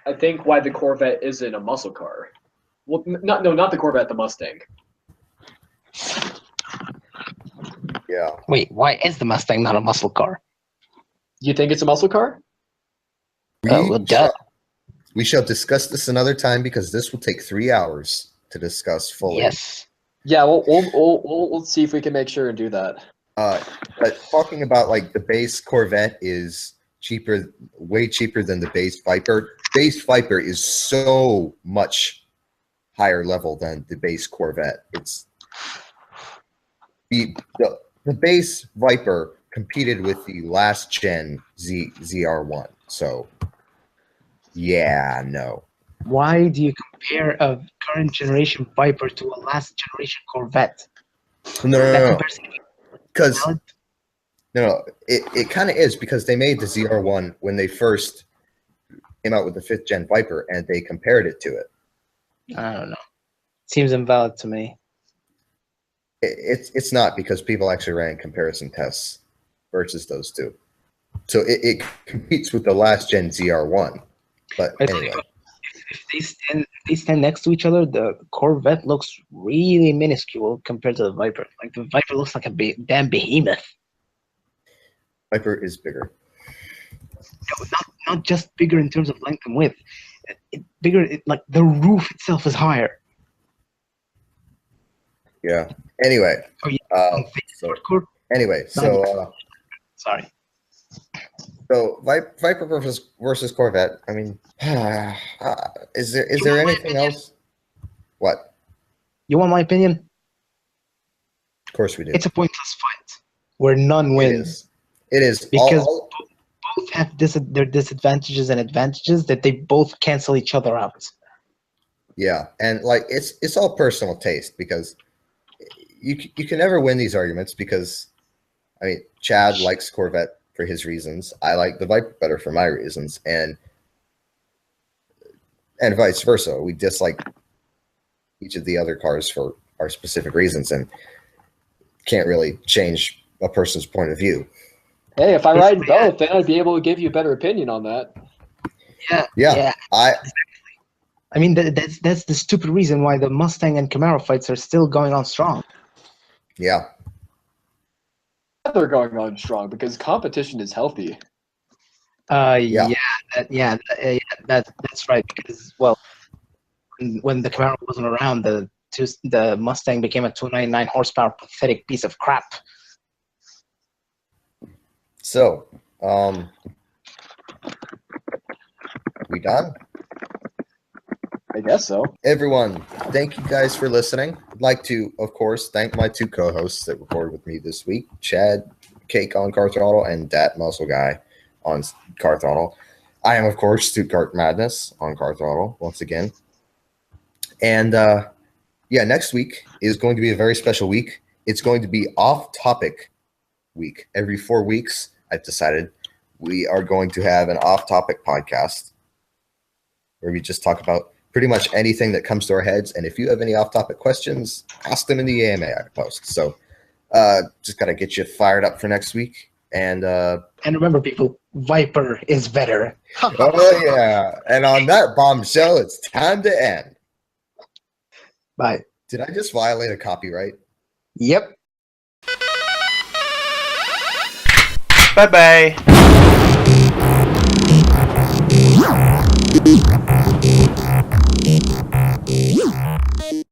I think, why the Corvette isn't a muscle car. Well, not the Corvette, the Mustang. Yeah. Wait, why is the Mustang not a muscle car? You think it's a muscle car? We shall discuss this another time because this will take 3 hours to discuss fully. Yes. Yeah, we'll see if we can make sure and do that. But talking about like the base Corvette is cheaper, way cheaper than the base Viper. Base Viper is so much higher level than the base Corvette. It's the base Viper competed with the last gen ZR1. So yeah, no. Why do you compare a current generation Viper to a last generation Corvette? No. Because it kind of is because they made the ZR1 when they first came out with the 5th gen Viper and they compared it to it. I don't know. Seems invalid to me. It's not because people actually ran comparison tests versus those two. So it competes with the last gen ZR1. But anyway. If they stand next to each other, the Corvette looks really minuscule compared to the Viper. Like the Viper looks like a damn behemoth. Viper is bigger. No, not just bigger in terms of length and width. Like the roof itself is higher. Yeah. Anyway. Oh yeah. Sorry. So Viper versus Corvette. I mean, is there anything else? What? You want my opinion? Of course we do. It's a pointless fight where none wins. It is because both have their disadvantages and advantages that they both cancel each other out. Yeah, and like it's all personal taste because you can never win these arguments because I mean Chad likes Corvette for his reasons. I like the Viper better for my reasons, and vice versa. We dislike each of the other cars for our specific reasons, and can't really change a person's point of view. Hey, if I ride both, then I'd be able to give you a better opinion on that. Yeah. I mean, that's the stupid reason why the Mustang and Camaro fights are still going on strong. Yeah. They're going on strong because competition is healthy. That's right. Because when the Camaro wasn't around, the Mustang became a 299 horsepower pathetic piece of crap. So, we done? I guess so. Everyone, thank you guys for listening. I'd like to, of course, thank my two co-hosts that recorded with me this week, Chadkake on Car Throttle and Dat Muscle Guy on Car Throttle. I am, of course, StuttgartMadness on Car Throttle once again. And next week is going to be a very special week. It's going to be off-topic week. Every 4 weeks, I've decided we are going to have an off-topic podcast where we just talk about pretty much anything that comes to our heads. And if you have any off-topic questions, ask them in the AMA I post. So just got to get you fired up for next week. And remember, people, Viper is better. Oh, yeah. And on that bombshell, it's time to end. Bye. Did I just violate a copyright? Yep. Bye-bye.